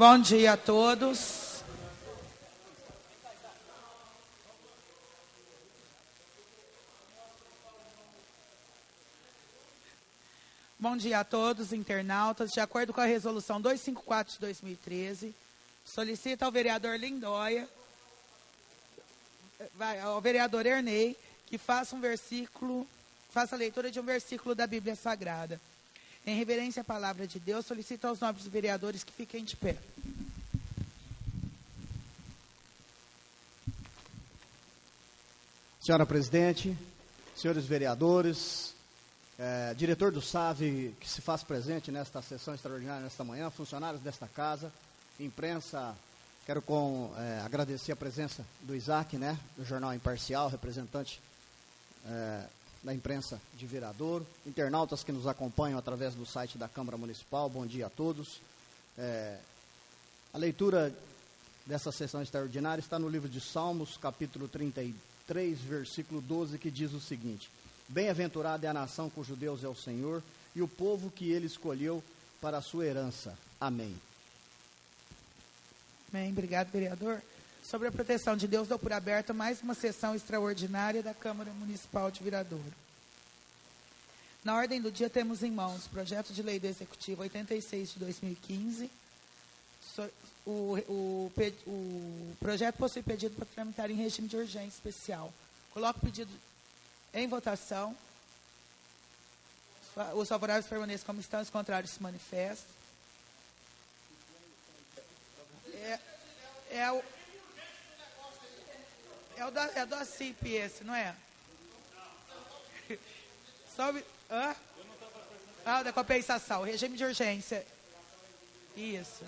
Bom dia a todos. Bom dia a todos, internautas. De acordo com a resolução 254 de 2013, solicita ao vereador Lindóia, ao vereador Ernei, que faça a leitura de um versículo da Bíblia Sagrada. Em reverência à palavra de Deus, solicito aos nobres vereadores que fiquem de pé. Senhora Presidente, senhores vereadores, diretor do SAV, que se faz presente nesta sessão extraordinária nesta manhã, funcionários desta casa, imprensa, quero agradecer a presença do Isaac, do Jornal Imparcial, representante da imprensa de Viradouro, internautas que nos acompanham através do site da Câmara Municipal, bom dia a todos. A leitura dessa sessão extraordinária está no livro de Salmos, capítulo 33, versículo 12, que diz o seguinte: Bem-aventurada é a nação cujo Deus é o Senhor, e o povo que ele escolheu para a sua herança. Amém. Amém. Obrigado, vereador. Sobre a proteção de Deus, dou por aberta mais uma sessão extraordinária da Câmara Municipal de Viradouro. Na ordem do dia, temos em mãos o projeto de lei do Executivo 86 de 2015. O projeto possui pedido para tramitar em regime de urgência especial. Coloco o pedido em votação. Os favoráveis permaneçam como estão, os contrários se manifestam. É do ACIP esse, não é? Da compensação, regime de urgência. Isso.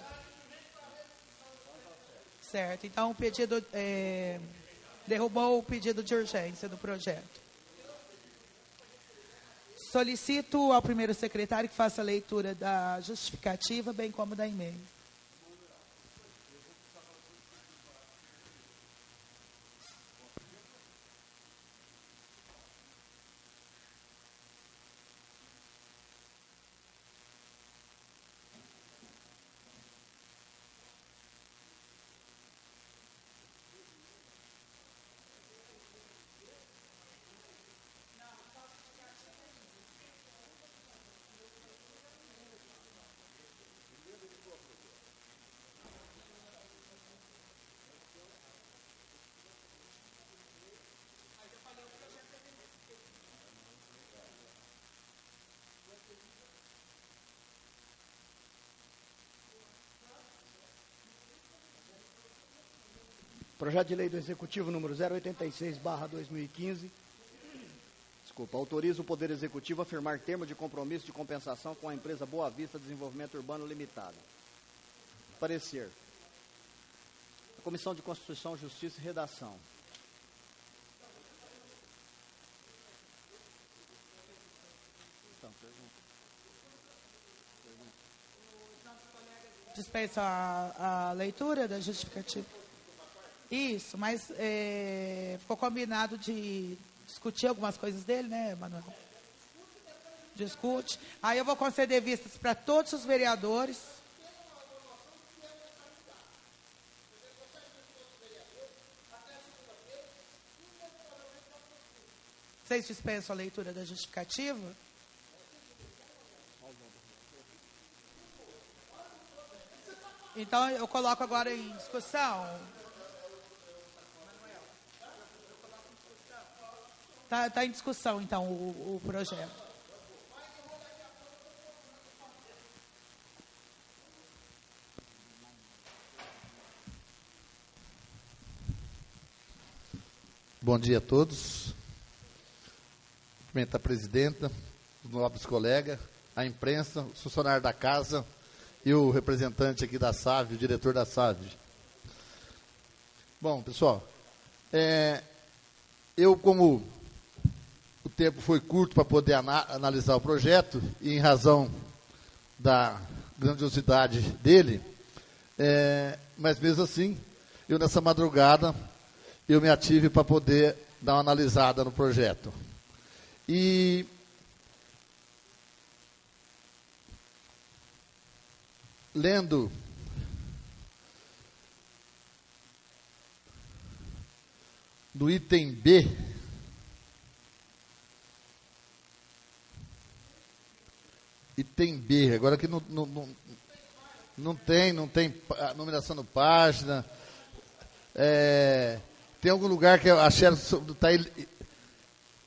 Certo, então o pedido derrubou o pedido de urgência do projeto. Solicito ao primeiro secretário que faça a leitura da justificativa, bem como da emenda. Projeto de lei do Executivo número 086/2015, autoriza o Poder Executivo a firmar termo de compromisso de compensação com a empresa Boa Vista Desenvolvimento Urbano Limitada. Parecer. A Comissão de Constituição, Justiça e Redação. Dispensa a leitura da justificativa. Isso, mas ficou combinado de discutir algumas coisas dele, né, Manuel? Discute. Aí eu vou conceder vistas para todos os vereadores. Vocês dispensam a leitura da justificativa? Então eu coloco agora em discussão. Está em discussão, então, o projeto. Bom dia a todos. Cumprimento a presidenta, os nobres colegas, a imprensa, os funcionários da casa e o representante aqui da SAV, o diretor da SAV. Bom, pessoal, eu, como o tempo foi curto para poder analisar o projeto, e em razão da grandiosidade dele, mas mesmo assim, eu nessa madrugada, eu me ative para poder dar uma analisada no projeto. E lendo no item B, item B, agora aqui não tem a numeração no página. Tem algum lugar que a Xerox tá,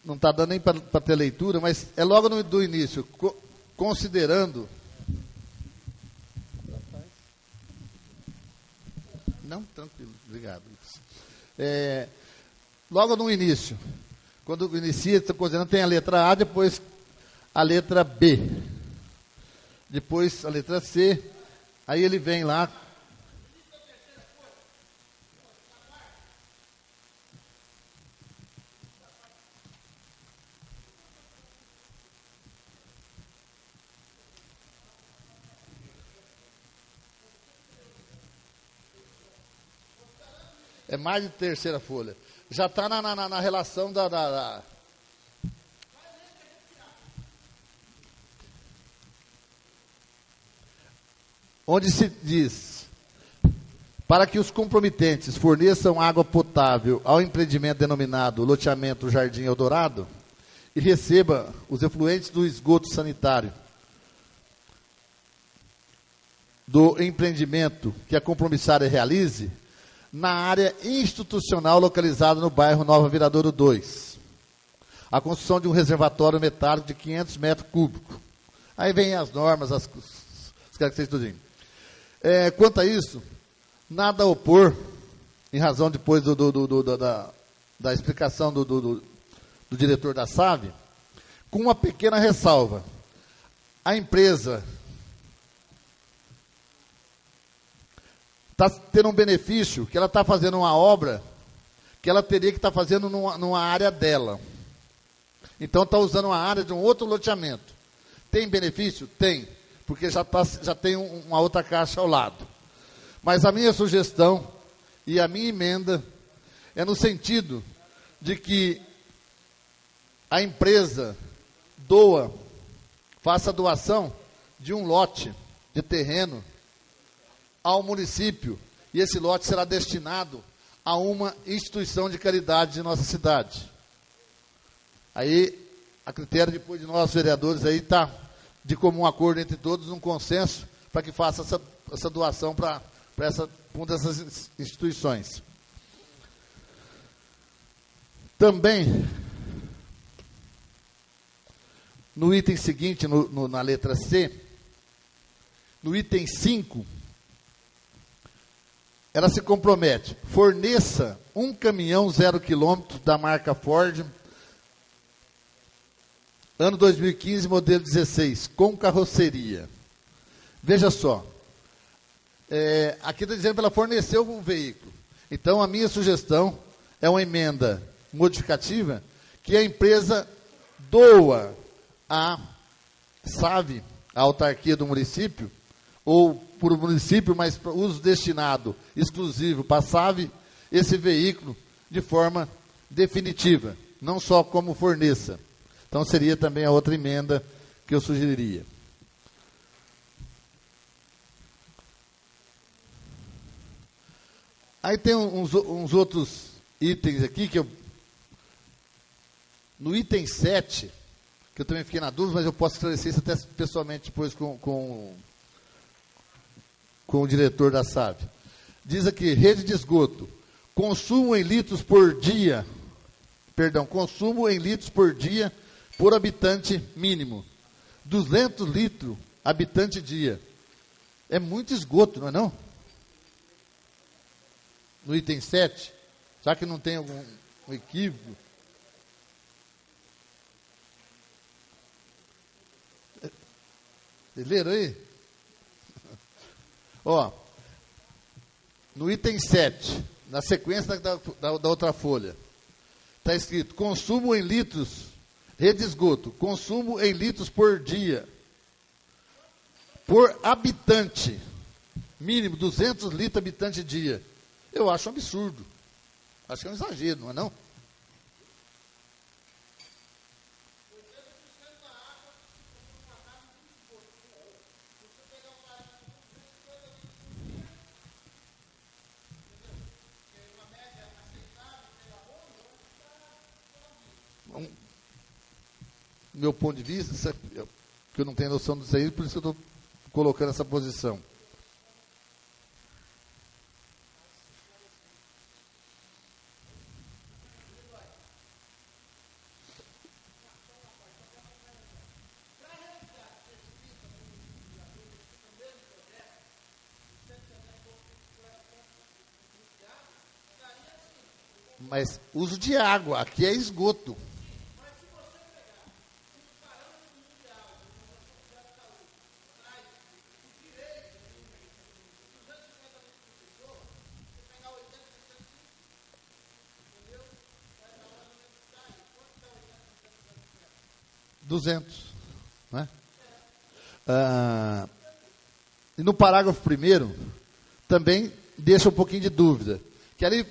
não está dando nem para ter leitura, mas é logo do início, considerando. Não, tranquilo, obrigado. Logo no início, quando inicia, considerando, tem a letra A, depois a letra B, depois a letra C, aí ele vem lá. É mais de terceira folha. Já está na relação da. Onde se diz: para que os comprometentes forneçam água potável ao empreendimento denominado loteamento Jardim Eldorado e receba os efluentes do esgoto sanitário do empreendimento que a compromissária realize na área institucional localizada no bairro Nova Viradouro 2. A construção de um reservatório metálico de 500 metros cúbicos. Aí vem as normas, as características tudinho. Quanto a isso, nada a opor, em razão depois da explicação do diretor da SAV, com uma pequena ressalva. A empresa está tendo um benefício, que ela está fazendo uma obra que ela teria que estar fazendo numa área dela. Então está usando uma área de um outro loteamento. Tem benefício? Tem, porque já tem uma outra caixa ao lado. Mas a minha sugestão e a minha emenda é no sentido de que a empresa faça doação de um lote de terreno ao município, e esse lote será destinado a uma instituição de caridade de nossa cidade. Aí, a critério depois de nós, vereadores, aí está de comum acordo entre todos, um consenso, para que faça essa doação para uma dessas instituições. Também, no item seguinte, na letra C, no item 5, ela se compromete: forneça um caminhão 0 km da marca Ford, ano 2015, modelo 16, com carroceria. Veja só, aqui está dizendo para ela fornecer um veículo. Então, a minha sugestão é uma emenda modificativa, que a empresa doa à SAV, a autarquia do município, ou por o município, mas para uso destinado exclusivo para a SAV, esse veículo de forma definitiva, não só como forneça. Então seria também a outra emenda que eu sugeriria. Aí tem uns outros itens aqui que no item 7, que eu também fiquei na dúvida, mas eu posso esclarecer isso até pessoalmente depois com o diretor da SAV. Diz aqui: rede de esgoto, consumo em litros por dia por habitante mínimo, 200 litros habitante dia. É muito esgoto, não é não? No item 7, será que não tem algum equívoco? Vocês leram aí? Ó, no item 7, na sequência da outra folha, está escrito: consumo em litros, rede de esgoto, consumo em litros por dia, por habitante, mínimo 200 litros habitante dia. Eu acho um absurdo. Acho que é um exagero, não é não? meu ponto de vista, que eu não tenho noção disso aí, por isso que eu estou colocando essa posição. Mas uso de água, aqui é esgoto. R$200, né? E no parágrafo 1º, também deixa um pouquinho de dúvida. Que ali,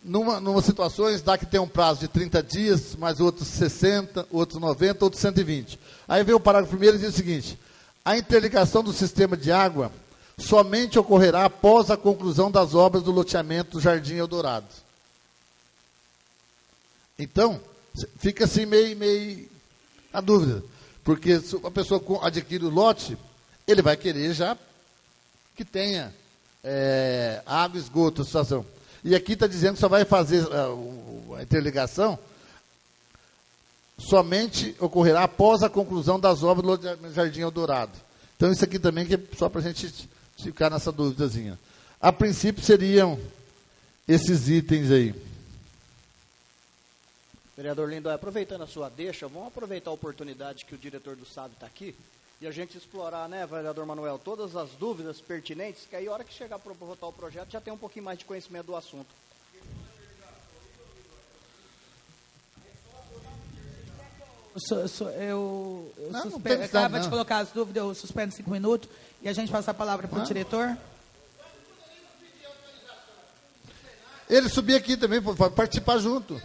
numa situações, dá que tem um prazo de 30 dias, mais outros 60, outros 90, outros 120. Aí vem o parágrafo 1º e diz o seguinte: a interligação do sistema de água somente ocorrerá após a conclusão das obras do loteamento Jardim Eldorado. Então, fica assim meio a dúvida, porque se a pessoa adquire o lote, ele vai querer já que tenha água, esgoto, a situação. E aqui está dizendo que só vai fazer a interligação somente ocorrerá após a conclusão das obras do Jardim Eldorado. Então isso aqui também que é só para a gente ficar nessa dúvidazinha. A princípio seriam esses itens aí. Vereador Lindóia, aproveitando a sua deixa, vamos aproveitar a oportunidade que o diretor do SAV está aqui e a gente explorar, né, vereador Manuel, todas as dúvidas pertinentes, que aí a hora que chegar para votar o projeto já tem um pouquinho mais de conhecimento do assunto. Acaba de colocar as dúvidas, eu suspendo 5 minutos e a gente passa a palavra para o diretor. Ele subir aqui também, para participar junto.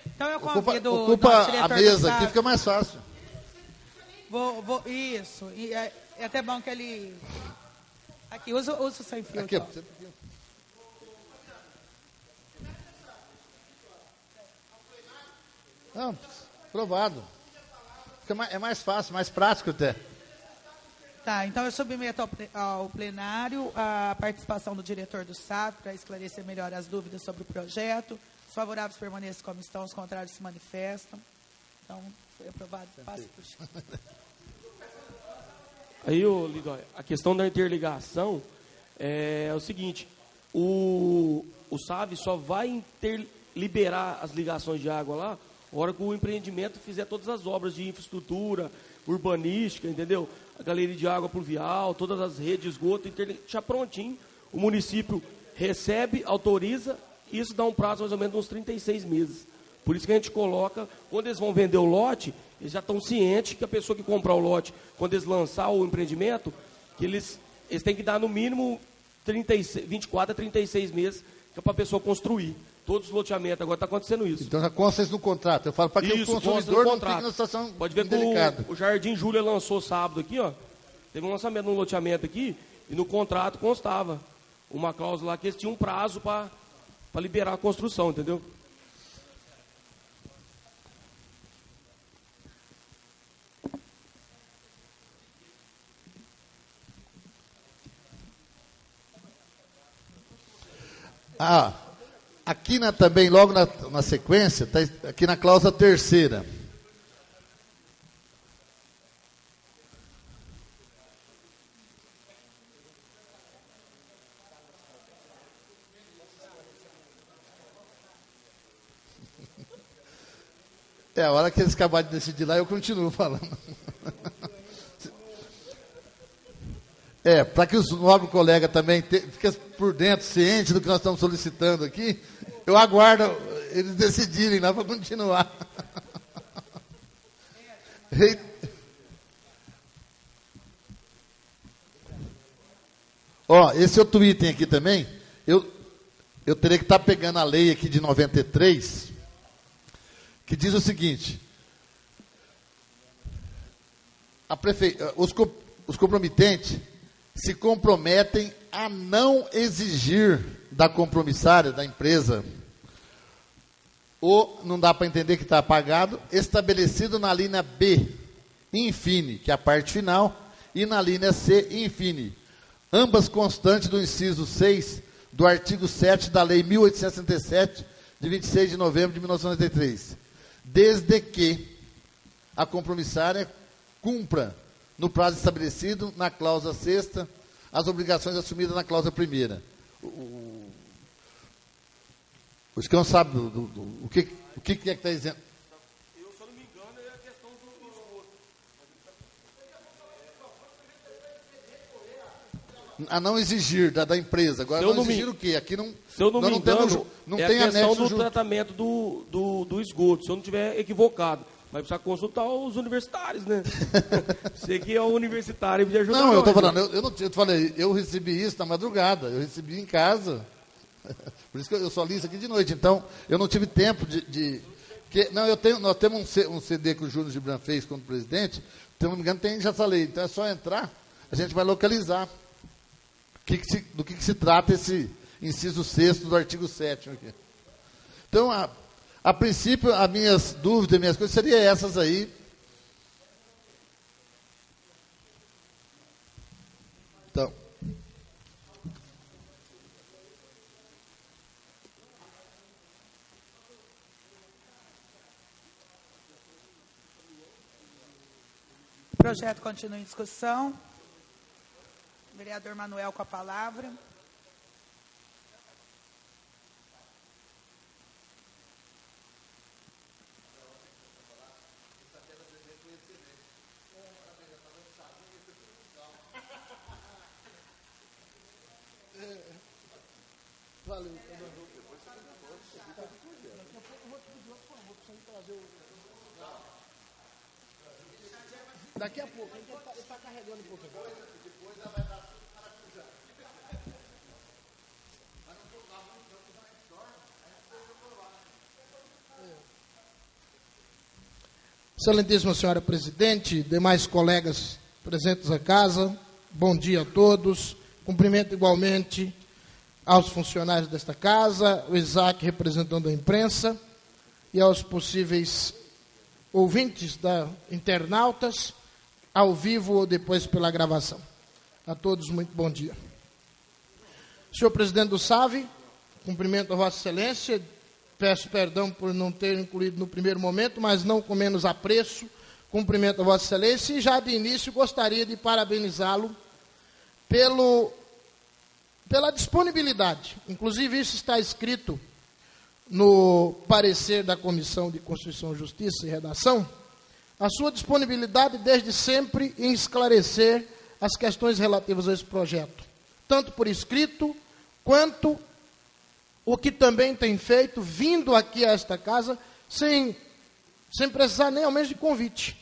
Então eu convido ocupa a mesa aqui, fica mais fácil. Isso. E é até bom que ele... Aqui, usa o sem fio. Aqui, não, provado. É mais fácil, mais prático até. Tá, então eu submeto ao plenário a participação do diretor do SAV para esclarecer melhor as dúvidas sobre o projeto. Os favoráveis permanecem como estão, os contrários se manifestam. Então, foi aprovado. Passa por Chico. Aí, Lindóia, a questão da interligação é o seguinte: o SAV só vai liberar as ligações de água lá na hora que o empreendimento fizer todas as obras de infraestrutura, urbanística, entendeu? A galeria de água pluvial, todas as redes de esgoto, já prontinho. O município recebe, autoriza, e isso dá um prazo mais ou menos de uns 36 meses. Por isso que a gente coloca, quando eles vão vender o lote, eles já estão cientes que a pessoa que comprar o lote, quando eles lançar o empreendimento, que eles têm que dar no mínimo 24 a 36 meses para a pessoa construir. Todos os loteamentos, agora está acontecendo isso. Então já consta isso no contrato. Eu falo para que o consumidor não fique na situação Pode ver delicada. que o Jardim Júlia lançou sábado aqui, ó. Teve um lançamento no loteamento aqui, e no contrato constava uma cláusula lá que eles tinham um prazo para liberar a construção, entendeu? Aqui também, logo na sequência, está aqui na cláusula 3ª. A hora que eles acabarem de decidir lá, eu continuo falando. Para que os nobres colegas também fiquem por dentro, cientes do que nós estamos solicitando aqui, eu aguardo eles decidirem lá para continuar. Esse outro item aqui também, eu teria que estar pegando a lei aqui de 93, que diz o seguinte: os comprometentes se comprometem a não exigir da compromissária, da empresa, ou não dá para entender que está apagado, estabelecido na linha B, infine, que é a parte final, e na linha C, infine, ambas constantes do inciso 6 do artigo 7 da Lei 1867, de 26 de novembro de 1993, desde que a compromissária cumpra, no prazo estabelecido na cláusula 6ª, as obrigações assumidas na cláusula 1ª. O Escão sabe o que é que está dizendo. Eu, se eu não me engano, é a questão do esgoto. A não exigir da empresa. Agora, não exigir o quê? Aqui não. Se eu não me engano, não é tem a questão anexo do junto. tratamento do esgoto, se eu não estiver equivocado. Vai precisar consultar os universitários, né? Você que é o universitário me ajuda. Não, eu estou falando, eu falei, eu recebi isso na madrugada, eu recebi em casa. Por isso que eu só li isso aqui de noite. Então, eu não tive tempo nós temos um CD que o Júnior Gibran fez como presidente, se não me engano, tem já essa lei. Então é só entrar, a gente vai localizar do que se trata esse inciso 6º do artigo 7º aqui. Então, a princípio, as minhas dúvidas, as minhas coisas seriam essas aí. Então. O projeto continua em discussão. Vereador Manuel com a palavra. Valeu. Daqui a pouco, ele está carregando um pouquinho. Depois ela vai dar Excelentíssima senhora presidente, demais colegas presentes à casa, bom dia a todos. Cumprimento igualmente aos funcionários desta casa, o Isaac representando a imprensa e aos possíveis ouvintes internautas, ao vivo ou depois pela gravação. A todos, muito bom dia. Senhor presidente do SAV, cumprimento a Vossa Excelência, peço perdão por não ter incluído no primeiro momento, mas não com menos apreço, cumprimento a Vossa Excelência e já de início gostaria de parabenizá-lo pela disponibilidade. Inclusive isso está escrito no parecer da Comissão de Constituição, Justiça e Redação, a sua disponibilidade desde sempre em esclarecer as questões relativas a esse projeto, tanto por escrito, quanto o que também tem feito, vindo aqui a esta casa, sem precisar nem ao menos de convite.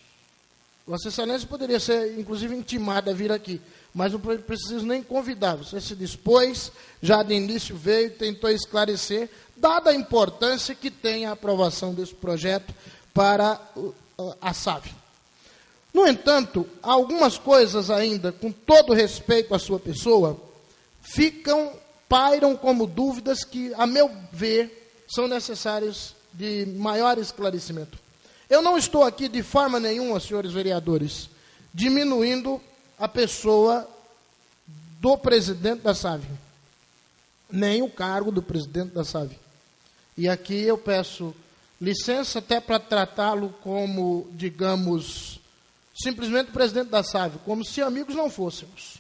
Vossa Excelência poderia ser, inclusive, intimada a vir aqui, mas não preciso nem convidar. Você se dispôs, já de início veio, tentou esclarecer, dada a importância que tem a aprovação desse projeto para a SAV. No entanto, algumas coisas ainda, com todo respeito à sua pessoa, pairam como dúvidas que, a meu ver, são necessárias de maior esclarecimento. Eu não estou aqui de forma nenhuma, senhores vereadores, diminuindo a pessoa do presidente da SAV, nem o cargo do presidente da SAV. E aqui eu peço licença até para tratá-lo como, digamos, simplesmente presidente da SAV, como se amigos não fôssemos.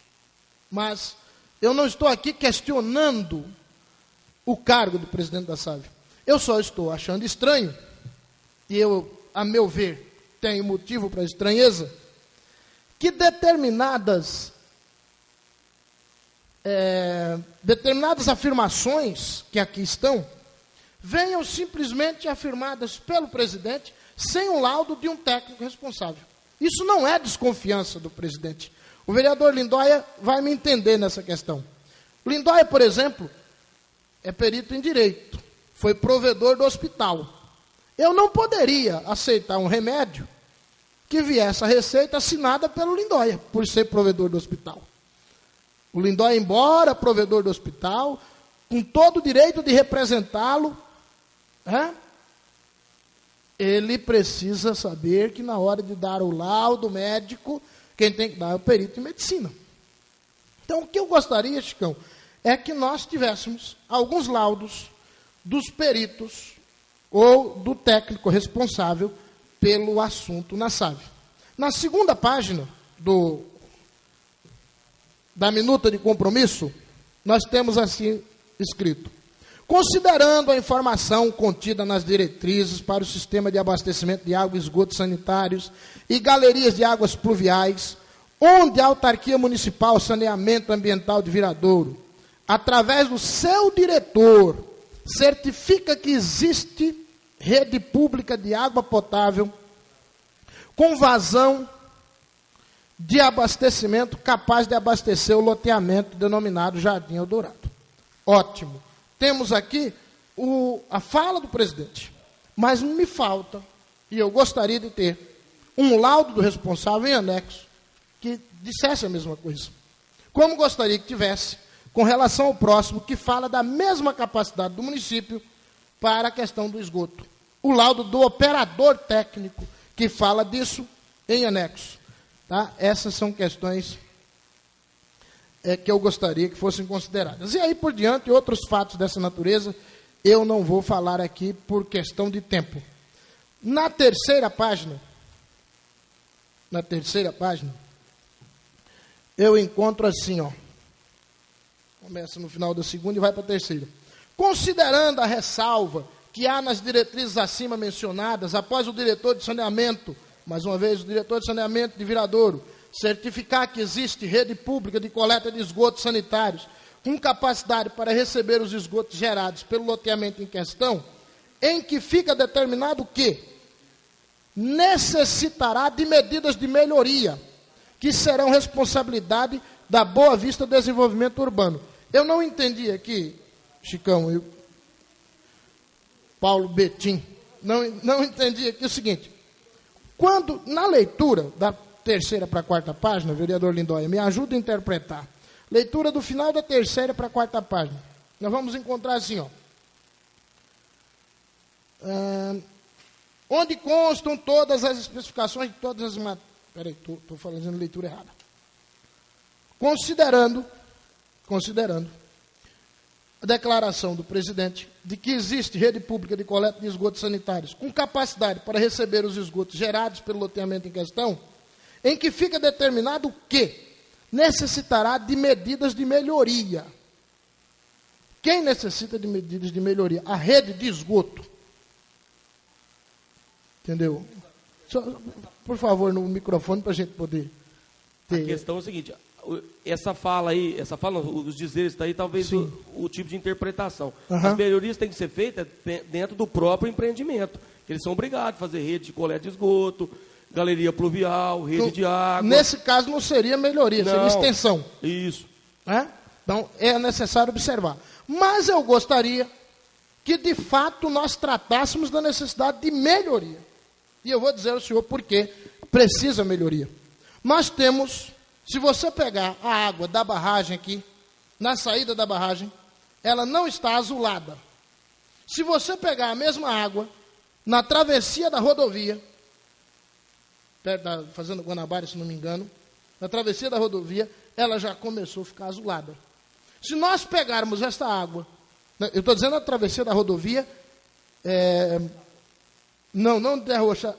Mas eu não estou aqui questionando o cargo do presidente da SAV. Eu só estou achando estranho, e eu, a meu ver, tenho motivo para estranheza, que determinadas afirmações que aqui estão, venham simplesmente afirmadas pelo presidente, sem o laudo de um técnico responsável. Isso não é desconfiança do presidente. O vereador Lindóia vai me entender nessa questão. O Lindóia, por exemplo, é perito em direito, foi provedor do hospital. Eu não poderia aceitar um remédio que viesse a receita assinada pelo Lindóia, por ser provedor do hospital. O Lindóia, embora provedor do hospital, com todo o direito de representá-lo, ele precisa saber que na hora de dar o laudo médico, quem tem que dar é o perito em medicina. Então, o que eu gostaria, Chicão, é que nós tivéssemos alguns laudos dos peritos ou do técnico responsável pelo assunto na SAV. Na segunda página da minuta de compromisso, nós temos assim escrito: considerando a informação contida nas diretrizes para o sistema de abastecimento de água e esgotos sanitários e galerias de águas pluviais, onde a autarquia municipal saneamento ambiental de Viradouro, através do seu diretor, certifica que existe rede pública de água potável com vazão de abastecimento capaz de abastecer o loteamento denominado Jardim Eldorado. Ótimo. Temos aqui a fala do presidente, mas me falta, e eu gostaria de ter, um laudo do responsável em anexo que dissesse a mesma coisa. Como gostaria que tivesse com relação ao próximo, que fala da mesma capacidade do município para a questão do esgoto. O laudo do operador técnico, que fala disso em anexo. Tá? Essas são questões que eu gostaria que fossem consideradas. E aí por diante, outros fatos dessa natureza, eu não vou falar aqui por questão de tempo. Na terceira página, eu encontro assim, ó. Começa no final da segunda e vai para a terceira. Considerando a ressalva que há nas diretrizes acima mencionadas, após o diretor de saneamento, mais uma vez, o diretor de saneamento de Viradouro, certificar que existe rede pública de coleta de esgotos sanitários com capacidade para receber os esgotos gerados pelo loteamento em questão, em que fica determinado que necessitará de medidas de melhoria, que serão responsabilidade da Boa Vista Desenvolvimento Urbano. Eu não entendi aqui, Chicão, Paulo Betim, não entendi aqui o seguinte: quando, na leitura da terceira para a quarta página, vereador Lindóia, me ajuda a interpretar. Leitura do final da terceira para a quarta página. Nós vamos encontrar assim, ó. Onde constam todas as especificações de todas as... Peraí, estou fazendo leitura errada. Considerando a declaração do presidente de que existe rede pública de coleta de esgotos sanitários com capacidade para receber os esgotos gerados pelo loteamento em questão, em que fica determinado que necessitará de medidas de melhoria. Quem necessita de medidas de melhoria? A rede de esgoto. Entendeu? Só, por favor, no microfone para a gente poder ter... A questão é o seguinte, essa fala aí, os dizeres está aí, talvez o tipo de interpretação. Uhum. As melhorias têm que ser feitas dentro do próprio empreendimento. Eles são obrigados a fazer rede de coleta de esgoto, galeria pluvial, rede de água. Nesse caso não seria melhoria, seria extensão. Isso. Então, é necessário observar. Mas eu gostaria que, de fato, nós tratássemos da necessidade de melhoria. E eu vou dizer ao senhor por que precisa melhoria. Nós temos, se você pegar a água da barragem aqui, na saída da barragem, ela não está azulada. Se você pegar a mesma água, na travessia da rodovia, perto da Fazenda Guanabara, se não me engano, na travessia da rodovia, ela já começou a ficar azulada. Se nós pegarmos esta água, eu estou dizendo a travessia da rodovia, não de Terra Roxa,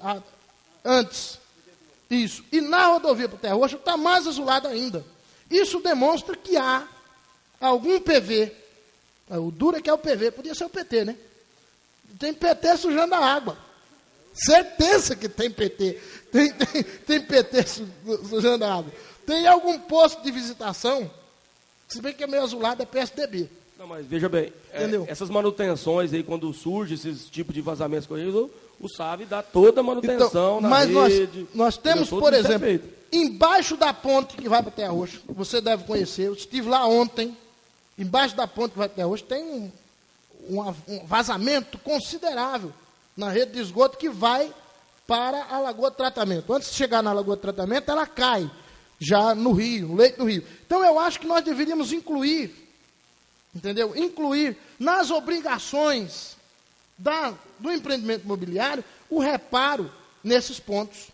antes, isso, e na rodovia para Terra Roxa está mais azulada ainda. Isso demonstra que há algum PV, o duro é que é o PV, podia ser o PT, né? Tem PT sujando a água. Certeza que tem PT. Tem PT sujando a água. Tem algum posto de visitação, se bem que é meio azulado, é PSDB. Não, mas veja bem, essas manutenções aí, quando surge esses tipos de vazamentos corridos, o SAV dá toda a manutenção então, na mas rede. Nós temos, por exemplo, embaixo da ponte que vai para Terra Roxa, você deve conhecer, eu estive lá ontem, embaixo da ponte que vai para Terra Roxa, tem um vazamento considerável na rede de esgoto que vai para a Lagoa de Tratamento. Antes de chegar na Lagoa de Tratamento, ela cai já no rio, no leito do rio. Então, eu acho que nós deveríamos incluir, entendeu? Incluir nas obrigações do empreendimento imobiliário o reparo nesses pontos.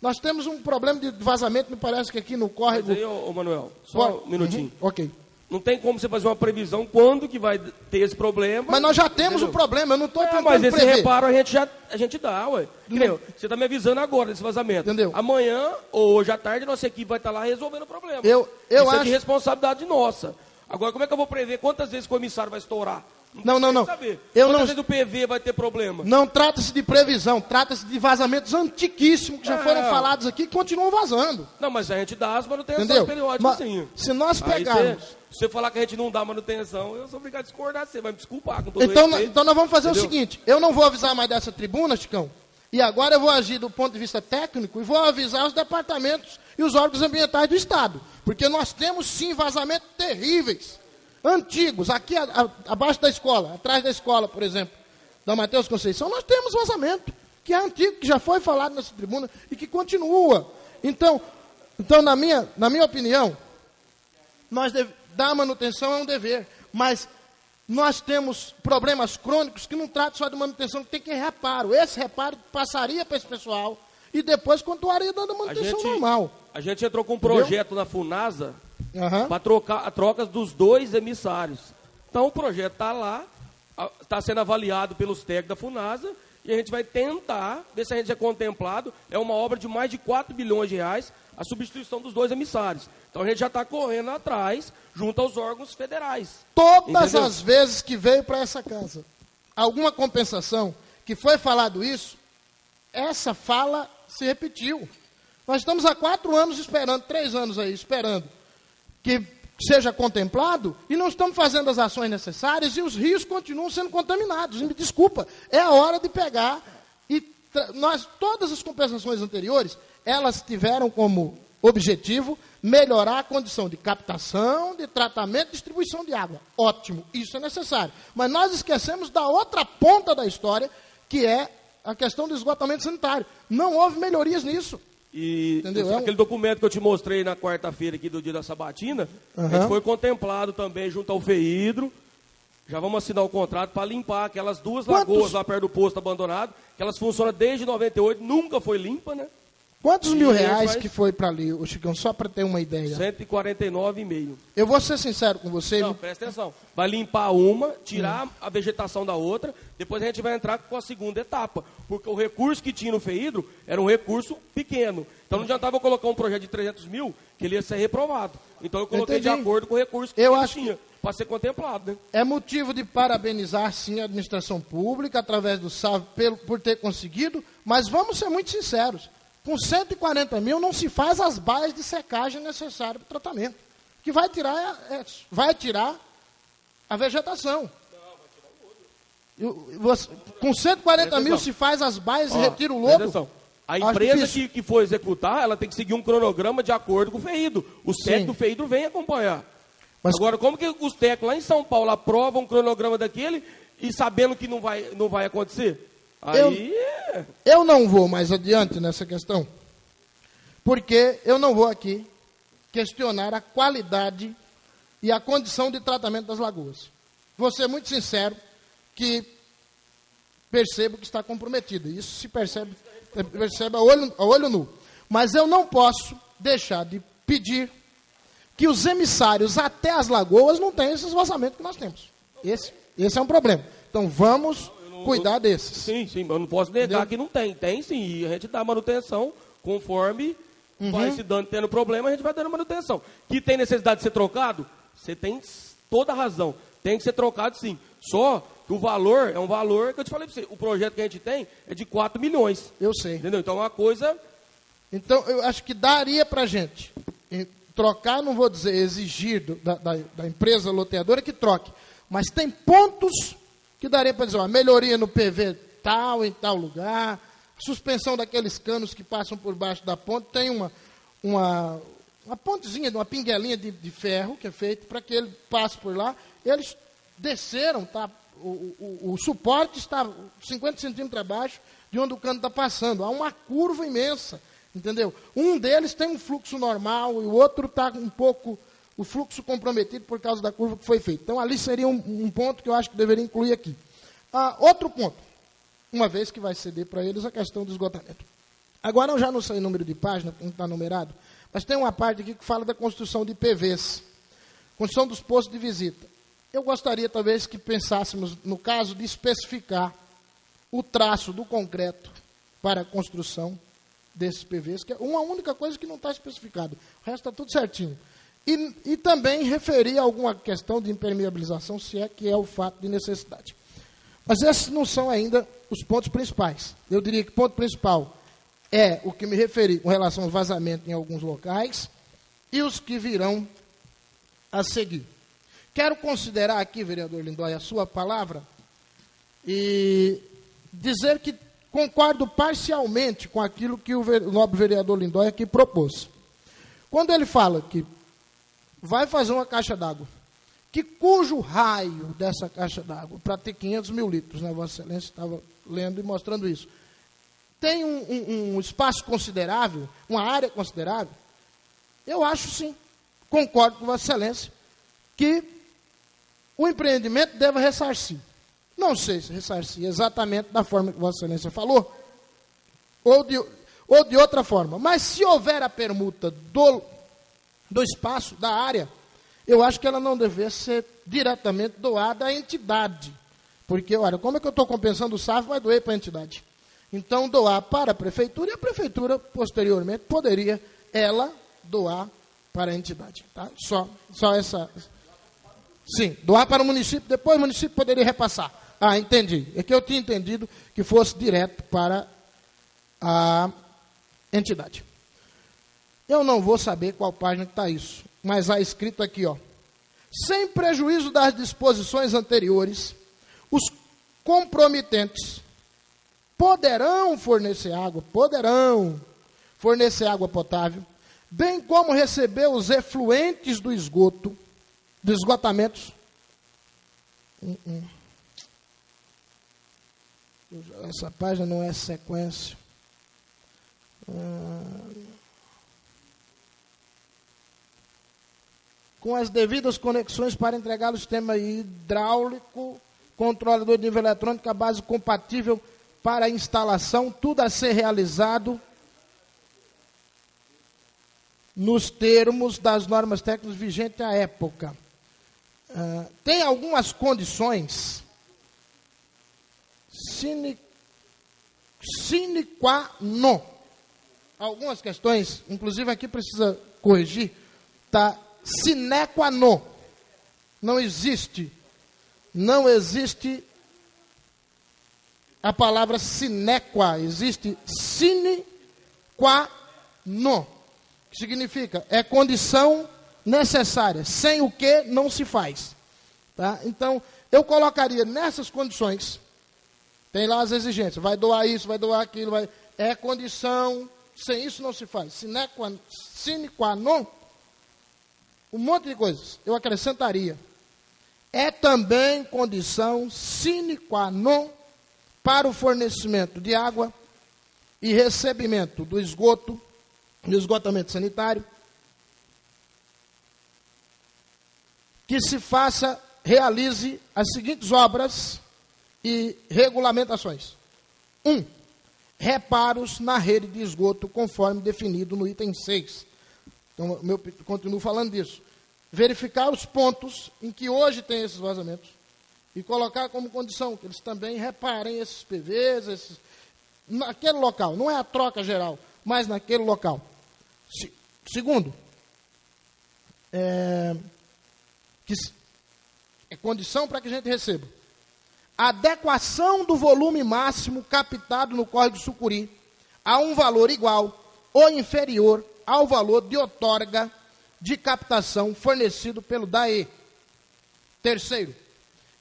Nós temos um problema de vazamento, me parece que aqui no córrego... Mas aí, ô Manuel, só um minutinho. Ok. Não tem como você fazer uma previsão quando que vai ter esse problema. Mas nós já temos o problema, eu não estou tentando mas esse prever. reparo a gente dá, ué. Entendeu? Você está me avisando agora desse vazamento. Entendeu? Amanhã ou hoje à tarde, nossa equipe vai estar lá resolvendo o problema. Eu Isso acho... é de responsabilidade nossa. Agora, como é que eu vou prever quantas vezes o comissário vai estourar? Não. Saber. Eu Quantas não... vezes o PV vai ter problema? Não trata-se de previsão, trata-se de vazamentos antiquíssimos que já foram falados aqui e continuam vazando. Não, mas a gente dá as manutenções Entendeu? periódicas, sim. Se nós Aí pegarmos... Se você falar que a gente não dá manutenção, eu sou obrigado a discordar. Você vai me desculpar com todo Então respeito. nós vamos fazer Entendeu? o seguinte, eu não vou avisar mais dessa tribuna, Chicão, e agora eu vou agir do ponto de vista técnico e vou avisar os departamentos e os órgãos ambientais do Estado. Porque nós temos, sim, vazamentos terríveis, antigos, aqui abaixo da escola, atrás da escola, por exemplo, da Mateus Conceição, nós temos vazamento, que é antigo, que já foi falado nessa tribuna e que continua. Então na minha opinião, dar manutenção é um dever, mas nós temos problemas crônicos que não tratam só de manutenção, que tem que reparo. Esse reparo passaria para esse pessoal e depois continuaria dando manutenção normal. A gente entrou com um projeto na FUNASA para trocar a troca dos 2 emissários. Então o projeto está lá, está sendo avaliado pelos técnicos da FUNASA e a gente vai tentar ver se a gente é contemplado. É uma obra de mais de 4 bilhões de reais a substituição dos 2 emissários. Então a gente já está correndo atrás, junto aos órgãos federais. Todas as vezes que veio para essa casa alguma compensação, que foi falado isso, essa fala se repetiu. Nós estamos há 4 anos esperando, 3 anos aí, esperando que seja contemplado e não estamos fazendo as ações necessárias e os rios continuam sendo contaminados. Me desculpa, é a hora de pegar e todas as compensações anteriores, elas tiveram como objetivo melhorar a condição de captação, de tratamento e distribuição de água. Ótimo, isso é necessário. Mas nós esquecemos da outra ponta da história, que é a questão do esgotamento sanitário. Não houve melhorias nisso. E aquele documento que eu te mostrei na quarta-feira aqui do dia da sabatina, a gente foi contemplado também junto ao FEIDRO. Já vamos assinar o contrato para limpar aquelas 2 lagoas lá perto do posto abandonado, que elas funcionam desde 98, nunca foi limpa, né? Quantos mil reais que foi para ali, o Chicão, só para ter uma ideia? 149,5. Eu vou ser sincero com você. Não, presta atenção. Vai limpar uma, tirar a vegetação da outra, depois a gente vai entrar com a segunda etapa. Porque o recurso que tinha no FEIDRO era um recurso pequeno. Então não adiantava eu colocar um projeto de 300 mil, que ele ia ser reprovado. Então eu coloquei de acordo com o recurso que ele tinha, para ser contemplado. Né? É motivo de parabenizar, sim, a administração pública, através do SAV, por ter conseguido, mas vamos ser muito sinceros. Com 140 mil não se faz as baias de secagem necessárias para o tratamento. O que vai tirar a vegetação. Com 140 mil se faz as baias e retira o lodo. A empresa que for executar, ela tem que seguir um cronograma de acordo com o FEIDRO. Os técnicos do FEIDRO vêm acompanhar. Mas agora, como que os técnicos lá em São Paulo aprovam um cronograma daquele e sabendo que não vai acontecer? Eu não vou mais adiante nessa questão, porque eu não vou aqui questionar a qualidade e a condição de tratamento das lagoas. Vou ser muito sincero que percebo que está comprometido. Isso se percebe a olho nu. Mas eu não posso deixar de pedir que os emissários até as lagoas não tenham esses vazamentos que nós temos. Esse é um problema. Então vamos cuidar desses. Sim, eu não posso negar que não tem. Tem sim, e a gente dá manutenção conforme vai se dando, tendo problema, a gente vai dando manutenção. Que tem necessidade de ser trocado? Você tem toda a razão. Tem que ser trocado sim. Só que o valor é um valor que eu te falei para você. O projeto que a gente tem é de 4 milhões. Eu sei. Entendeu? Então é uma coisa... Então eu acho que daria para a gente trocar, não vou dizer exigir da empresa loteadora que troque, mas tem pontos que daria para dizer, uma melhoria no PV tal, em tal lugar, suspensão daqueles canos que passam por baixo da ponte, tem uma pontezinha, uma pinguelinha de ferro que é feito para que ele passe por lá. Eles desceram, tá? O suporte está 50 centímetros abaixo de onde o cano está passando. Há uma curva imensa, entendeu? Um deles tem um fluxo normal e o outro está um pouco... o fluxo comprometido por causa da curva que foi feita. Então, ali seria um ponto que eu acho que deveria incluir aqui. Outro ponto. uma vez que vai ceder para eles a questão do esgotamento. Agora, eu já não sei o número de página, não está numerado, mas tem uma parte aqui que fala da construção de PVs, construção dos postos de visita. Eu gostaria, talvez, que pensássemos, no caso, de especificar o traço do concreto para a construção desses PVs, que é uma única coisa que não está especificado. O resto está tudo certinho. E também referir a alguma questão de impermeabilização, se é que é o fato de necessidade. Mas esses não são ainda os pontos principais. Eu diria que o ponto principal é o que me referi com relação ao vazamento em alguns locais e os que virão a seguir. Quero considerar aqui, vereador Lindóia, a sua palavra e dizer que concordo parcialmente com aquilo que o nobre vereador Lindóia aqui propôs. Quando ele fala que vai fazer uma caixa d'água, que cujo raio dessa caixa d'água, para ter 500 mil litros, né, Vossa Excelência estava lendo e mostrando isso, tem um espaço considerável, uma área considerável, eu acho sim, concordo com Vossa Excelência, que o empreendimento deve ressarcir. Não sei se ressarcir exatamente da forma que Vossa Excelência falou, ou de outra forma, mas se houver a permuta do espaço, da área, eu acho que ela não deve ser diretamente doada à entidade. Porque, olha, como é que eu estou compensando o SAF, vai doer para a entidade. Então, doar para a prefeitura, e a prefeitura, posteriormente, poderia, ela, doar para a entidade. Tá? Só essa... Sim, doar para o município, depois o município poderia repassar. Ah, entendi. É que eu tinha entendido que fosse direto para a entidade. Eu não vou saber qual página que está isso, mas há escrito aqui, ó. Sem prejuízo das disposições anteriores, os comprometentes poderão fornecer água potável, bem como receber os efluentes do esgoto, dos esgotamentos. Essa página não é sequência. Com as devidas conexões para entregar o sistema hidráulico, controlador de nível eletrônico, a base compatível para a instalação, tudo a ser realizado nos termos das normas técnicas vigentes à época. Tem algumas condições sine qua non. Algumas questões, inclusive aqui precisa corrigir, está sine qua non. Não existe a palavra sine qua, existe sine qua non, que significa é condição necessária, sem o que não se faz. Tá? Então, eu colocaria nessas condições, tem lá as exigências, vai doar isso, vai doar aquilo, é condição, sem isso não se faz. Sine qua non, um monte de coisas, eu acrescentaria. É também condição sine qua non para o fornecimento de água e recebimento do esgoto, do esgotamento sanitário, que se realize as seguintes obras e regulamentações. 1. Reparos na rede de esgoto, conforme definido no item 6. Então, eu continuo falando disso. Verificar os pontos em que hoje tem esses vazamentos e colocar como condição que eles também reparem esses PVs, naquele local. Não é a troca geral, mas naquele local. Segundo, que é condição para que a gente receba adequação do volume máximo captado no córrego do Sucuri a um valor igual ou inferior ao valor de outorga de captação fornecido pelo DAE. Terceiro,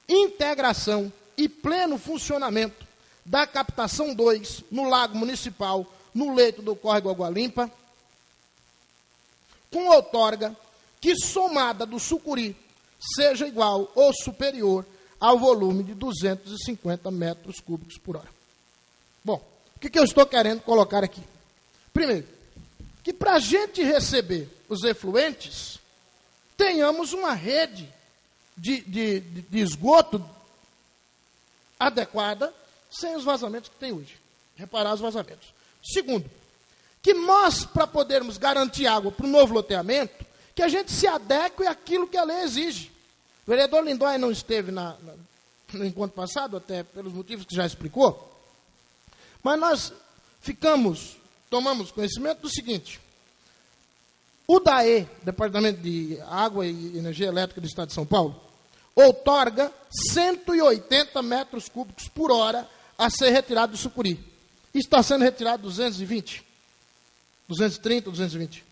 integração e pleno funcionamento da captação 2 no Lago Municipal, no leito do córrego Água Limpa, com outorga que, somada do Sucuri, seja igual ou superior ao volume de 250 metros cúbicos por hora. Bom, o que eu estou querendo colocar aqui? Primeiro, que para a gente receber os efluentes, tenhamos uma rede de esgoto adequada sem os vazamentos que tem hoje. Reparar os vazamentos. Segundo, que nós, para podermos garantir água para o novo loteamento, que a gente se adeque àquilo que a lei exige. O vereador Lindóia não esteve no encontro passado, até pelos motivos que já explicou, mas nós tomamos conhecimento do seguinte: o DAE, Departamento de Água e Energia Elétrica do Estado de São Paulo, outorga 180 metros cúbicos por hora a ser retirado do Sucuri. Está sendo retirado 220? 230, 220?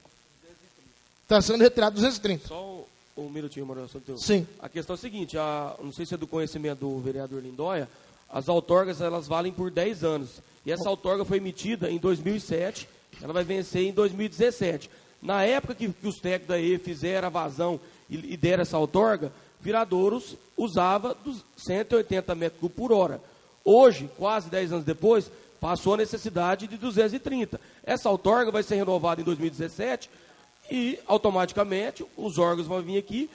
Está sendo retirado 230. Só um minutinho, Manuel. Sim. A questão é a seguinte, não sei se é do conhecimento do vereador Lindóia, as outorgas elas valem por 10 anos. E essa outorga foi emitida em 2007, ela vai vencer em 2017. Na época que os técnicos da E fizeram a vazão e deram essa outorga, Viradouros usava 180 metros cúbicos por hora. Hoje, quase 10 anos depois, passou a necessidade de 230. Essa outorga vai ser renovada em 2017 e, automaticamente, os órgãos vão vir aqui,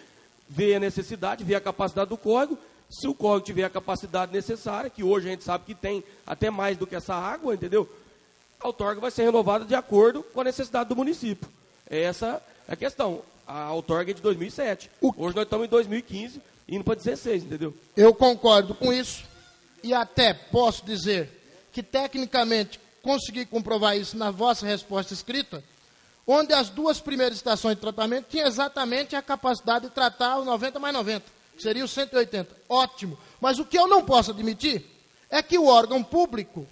ver a necessidade, ver a capacidade do córrego. Se o córrego tiver a capacidade necessária, que hoje a gente sabe que tem até mais do que essa água, entendeu? A outorga vai ser renovada de acordo com a necessidade do município. Essa é a questão. A outorga é de 2007. Hoje nós estamos em 2015, indo para 16, entendeu? Eu concordo com isso e até posso dizer que, tecnicamente, consegui comprovar isso na vossa resposta escrita, onde as duas primeiras estações de tratamento tinham exatamente a capacidade de tratar o 90 mais 90, que seria o 180. Ótimo. Mas o que eu não posso admitir é que o órgão público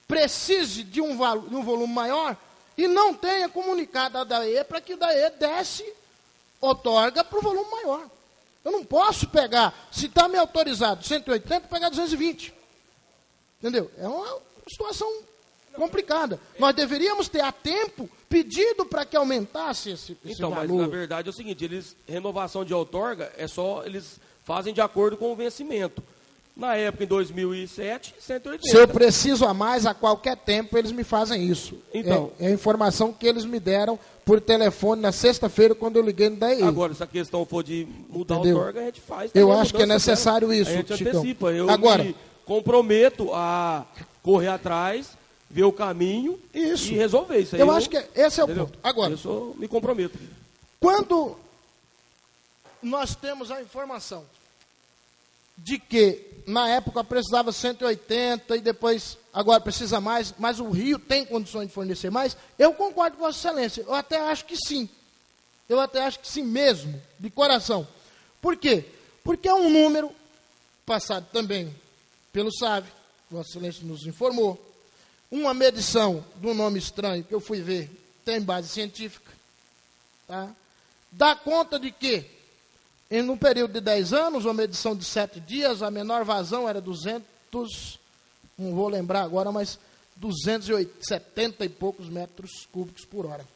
precise de um volume maior e não tenha comunicado a DAE para que o DAE desse outorga para o volume maior. Eu não posso pegar, se está me autorizado 180, pegar 220. Entendeu? É uma situação complicada. Nós deveríamos ter a tempo pedido para que aumentasse esse então, valor. Mas na verdade é o seguinte, renovação de outorga eles fazem de acordo com o vencimento. Na época, em 2007, 180. Se eu preciso a mais, a qualquer tempo, eles me fazem isso. Então, é a informação que eles me deram por telefone na sexta-feira, quando eu liguei no DAE. Agora, se a questão for de mudar a outorga, a gente faz. Eu acho que é necessário isso, a gente Chicão. antecipa. Eu Agora, me comprometo a correr atrás, ver o caminho e resolver isso aí. Eu acho que esse é o ponto. Agora, eu me comprometo. Quando nós temos a informação de que na época precisava 180 e depois agora precisa mais, mas o Rio tem condições de fornecer mais, eu concordo com Vossa Excelência. Eu até acho que sim. Eu até acho que sim mesmo, de coração. Por quê? Porque é um número passado também pelo SAV, Vossa Excelência nos informou, uma medição de um nome estranho que eu fui ver, tem base científica, tá? Dá conta de que em um período de 10 anos, uma medição de 7 dias, a menor vazão era 200, não vou lembrar agora, mas 270 e poucos metros cúbicos por hora.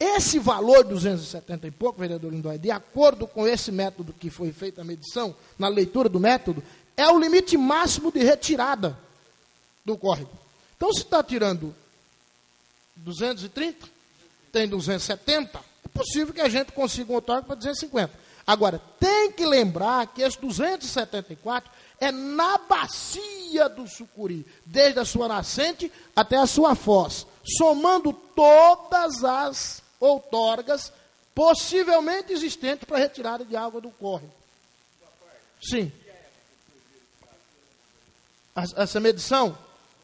Esse valor, 270 e pouco, vereador Lindóia, de acordo com esse método que foi feita a medição, na leitura do método, é o limite máximo de retirada do córrego. Então, se está tirando 230, tem 270, é possível que a gente consiga um outorga para 250. Agora, tem que lembrar que esse 274 é na bacia do Sucuri, desde a sua nascente até a sua foz, somando todas as outorgas possivelmente existentes para retirada de água do córrego. Sim. Essa medição,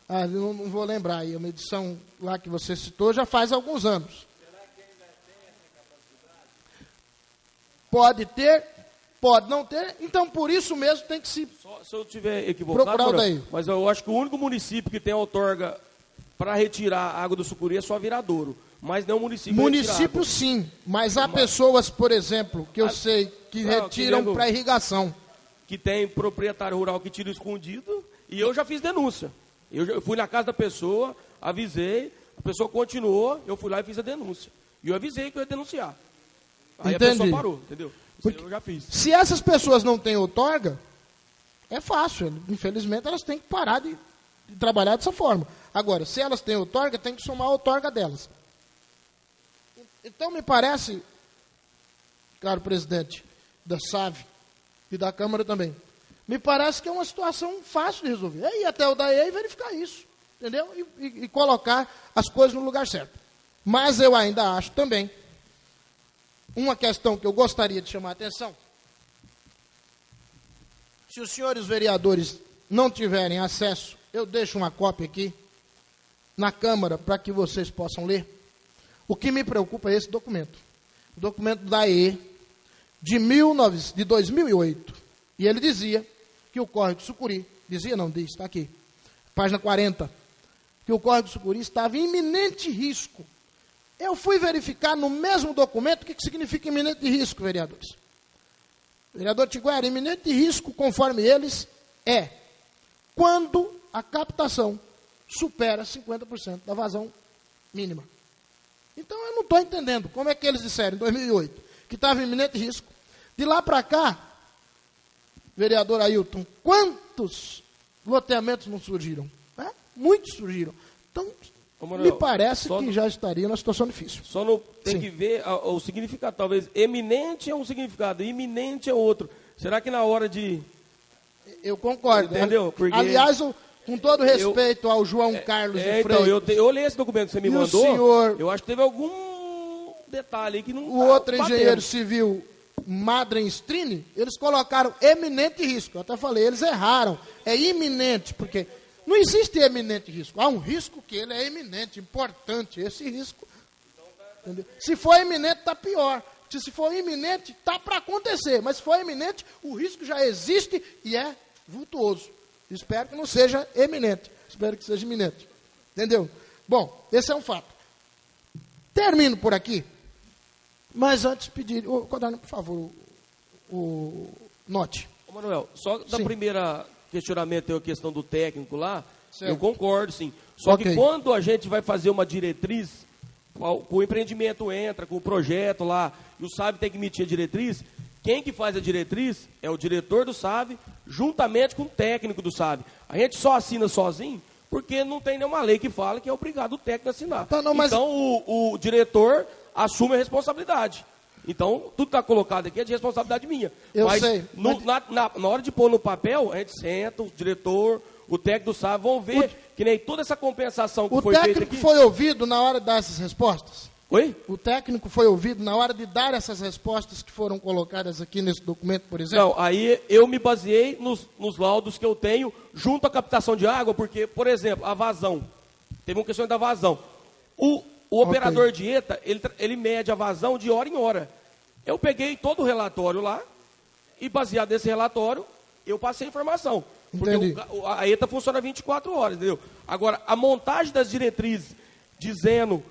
eu não vou lembrar aí, a medição lá que você citou já faz alguns anos. Pode ter, pode não ter, então por isso mesmo tem que se se eu estiver equivocado, daí. Mas eu acho que o único município que tem outorga para retirar a água do Sucuri é só Viradouro, mas não o município. Município sim, mas há pessoas, por exemplo, que eu sei, que retiram para irrigação. Que tem proprietário rural que tira escondido, e eu já fiz denúncia. Eu fui na casa da pessoa, avisei, a pessoa continuou, eu fui lá e fiz a denúncia. E eu avisei que eu ia denunciar. Aí Entendi. a pessoa parou, entendeu? Porque eu já fiz. Se essas pessoas não têm outorga, é fácil. Infelizmente, elas têm que parar de trabalhar dessa forma. Agora, se elas têm outorga, tem que somar a outorga delas. Então, me parece, caro presidente da SAV e da Câmara também, Me parece que é uma situação fácil de resolver. É ir até o DAE e verificar isso, entendeu? E colocar as coisas no lugar certo. Mas eu ainda acho também uma questão que eu gostaria de chamar a atenção. Se os senhores vereadores não tiverem acesso, eu deixo uma cópia aqui na Câmara para que vocês possam ler. O que me preocupa é esse documento. O documento da AE de 2008. E ele dizia que o Córrego Sucuri, dizia não, diz, está aqui, página 40, que o Córrego Sucuri estava em iminente risco. Eu fui verificar no mesmo documento o que significa iminente risco, vereadores. Vereador Tiguera, iminente risco, conforme eles, é quando a captação supera 50% da vazão mínima. Então, eu não estou entendendo como é que eles disseram em 2008 que estava em iminente risco. De lá para cá, vereador Ailton, quantos loteamentos não surgiram? Muitos surgiram. Então, Manuel, me parece que já estaria numa situação difícil. Só não tem Sim. que ver o significado. Talvez eminente é um significado, iminente é outro. Será que na hora de... Eu concordo. Entendeu? Porque aliás, com todo respeito ao João Carlos de Freitas. Então, eu li esse documento que você me mandou. Senhor, eu acho que teve algum detalhe aí que não... O outro engenheiro civil, Madren Strini, eles colocaram eminente risco. Eu até falei, eles erraram. É iminente, porque... Não existe eminente risco. Há um risco que ele é eminente, importante. Esse risco. Entendeu? Se for eminente, está pior. Se for iminente, está para acontecer. Mas se for eminente, o risco já existe e é vultuoso. Espero que não seja eminente. Espero que seja iminente. Entendeu? Bom, esse é um fato. Termino por aqui. Mas antes pedir... Codorna, por favor, o note. Ô, Manuel, só da primeira... questionamento, a questão do técnico lá, certo. Eu concordo, sim. Só que quando a gente vai fazer uma diretriz, o empreendimento entra com o projeto lá, e o SAV tem que emitir a diretriz, quem que faz a diretriz é o diretor do SAV, juntamente com o técnico do SAV. A gente só assina sozinho, porque não tem nenhuma lei que fala que é obrigado o técnico a assinar. Então, o diretor assume a responsabilidade. Então, tudo que está colocado aqui é de responsabilidade minha. Mas sei. Na hora de pôr no papel, a gente senta, o diretor, o técnico do SAV, vão ver que nem toda essa compensação que foi feita aqui... O técnico foi ouvido na hora de dar essas respostas? Oi? O técnico foi ouvido na hora de dar essas respostas que foram colocadas aqui nesse documento, por exemplo? Não, aí eu me baseei nos laudos que eu tenho junto à captação de água, porque, por exemplo, a vazão. Teve uma questão da vazão. O operador de ETA, ele mede a vazão de hora em hora. Eu peguei todo o relatório lá e, baseado nesse relatório, eu passei a informação. Porque a ETA funciona 24 horas, entendeu? Agora, a montagem das diretrizes, dizendo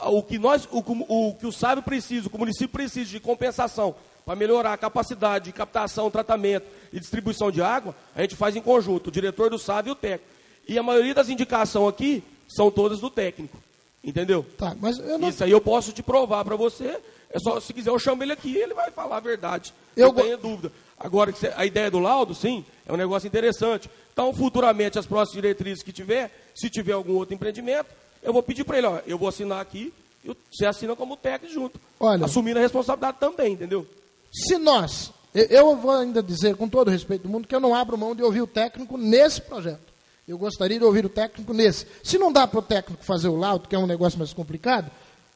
o que o SAV precisa, o que o município precisa de compensação para melhorar a capacidade de captação, tratamento e distribuição de água, a gente faz em conjunto, o diretor do SAV e o técnico. E a maioria das indicações aqui são todas do técnico, entendeu? Tá, mas eu não... Isso aí eu posso te provar para você. É só, se quiser, eu chamo ele aqui e ele vai falar a verdade. Eu tenho dúvida. Agora, a ideia do laudo, sim, é um negócio interessante. Então, futuramente, as próximas diretrizes que tiver, se tiver algum outro empreendimento, eu vou pedir para ele, eu vou assinar aqui, e você assina como técnico junto. Olha, assumindo a responsabilidade também, entendeu? Se nós, eu vou ainda dizer, com todo o respeito do mundo, que eu não abro mão de ouvir o técnico nesse projeto. Eu gostaria de ouvir o técnico nesse. Se não dá para o técnico fazer o laudo, que é um negócio mais complicado,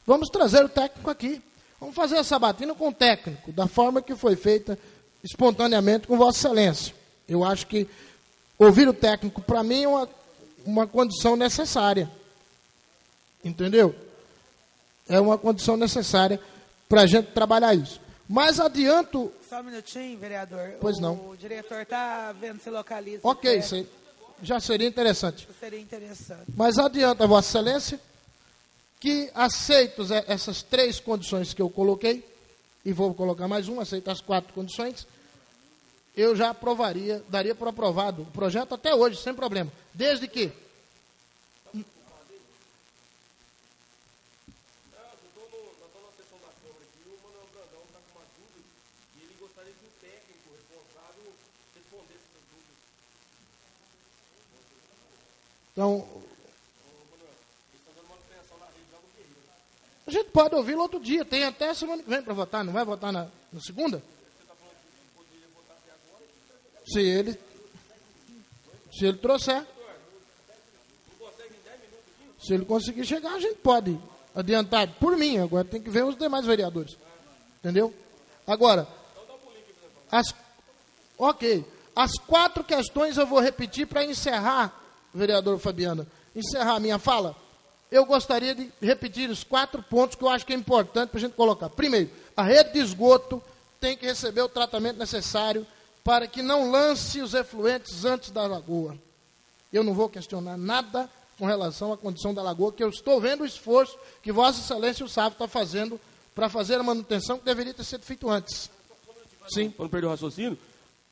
vamos trazer o técnico aqui. Vamos fazer a sabatina com o técnico, da forma que foi feita espontaneamente com Vossa Excelência. Eu acho que ouvir o técnico, para mim, é uma condição necessária. Entendeu? É uma condição necessária para a gente trabalhar isso. Mas adianto... Só um minutinho, vereador. Pois não. O diretor está vendo se localiza. Ok, já seria interessante. Seria interessante. Mas adianto a Vossa Excelência que aceitos essas 3 condições que eu coloquei, e vou colocar mais uma, aceito as 4 condições, eu já aprovaria, daria por aprovado o projeto até hoje, sem problema. Desde que... Então, a gente pode ouvi-lo outro dia, tem até semana que vem para votar, não vai votar na segunda? Se ele trouxer. Se ele conseguir chegar, a gente pode adiantar. Por mim, agora tem que ver os demais vereadores. Entendeu? Agora, as 4 questões eu vou repetir para encerrar, vereador Fabiana, encerrar a minha fala. Eu gostaria de repetir os 4 pontos que eu acho que é importante para a gente colocar. Primeiro, a rede de esgoto tem que receber o tratamento necessário para que não lance os efluentes antes da lagoa. Eu não vou questionar nada com relação à condição da lagoa, que eu estou vendo o esforço que Vossa Excelência e o Sávio está fazendo para fazer a manutenção que deveria ter sido feito antes. Sim. Para não perder o raciocínio,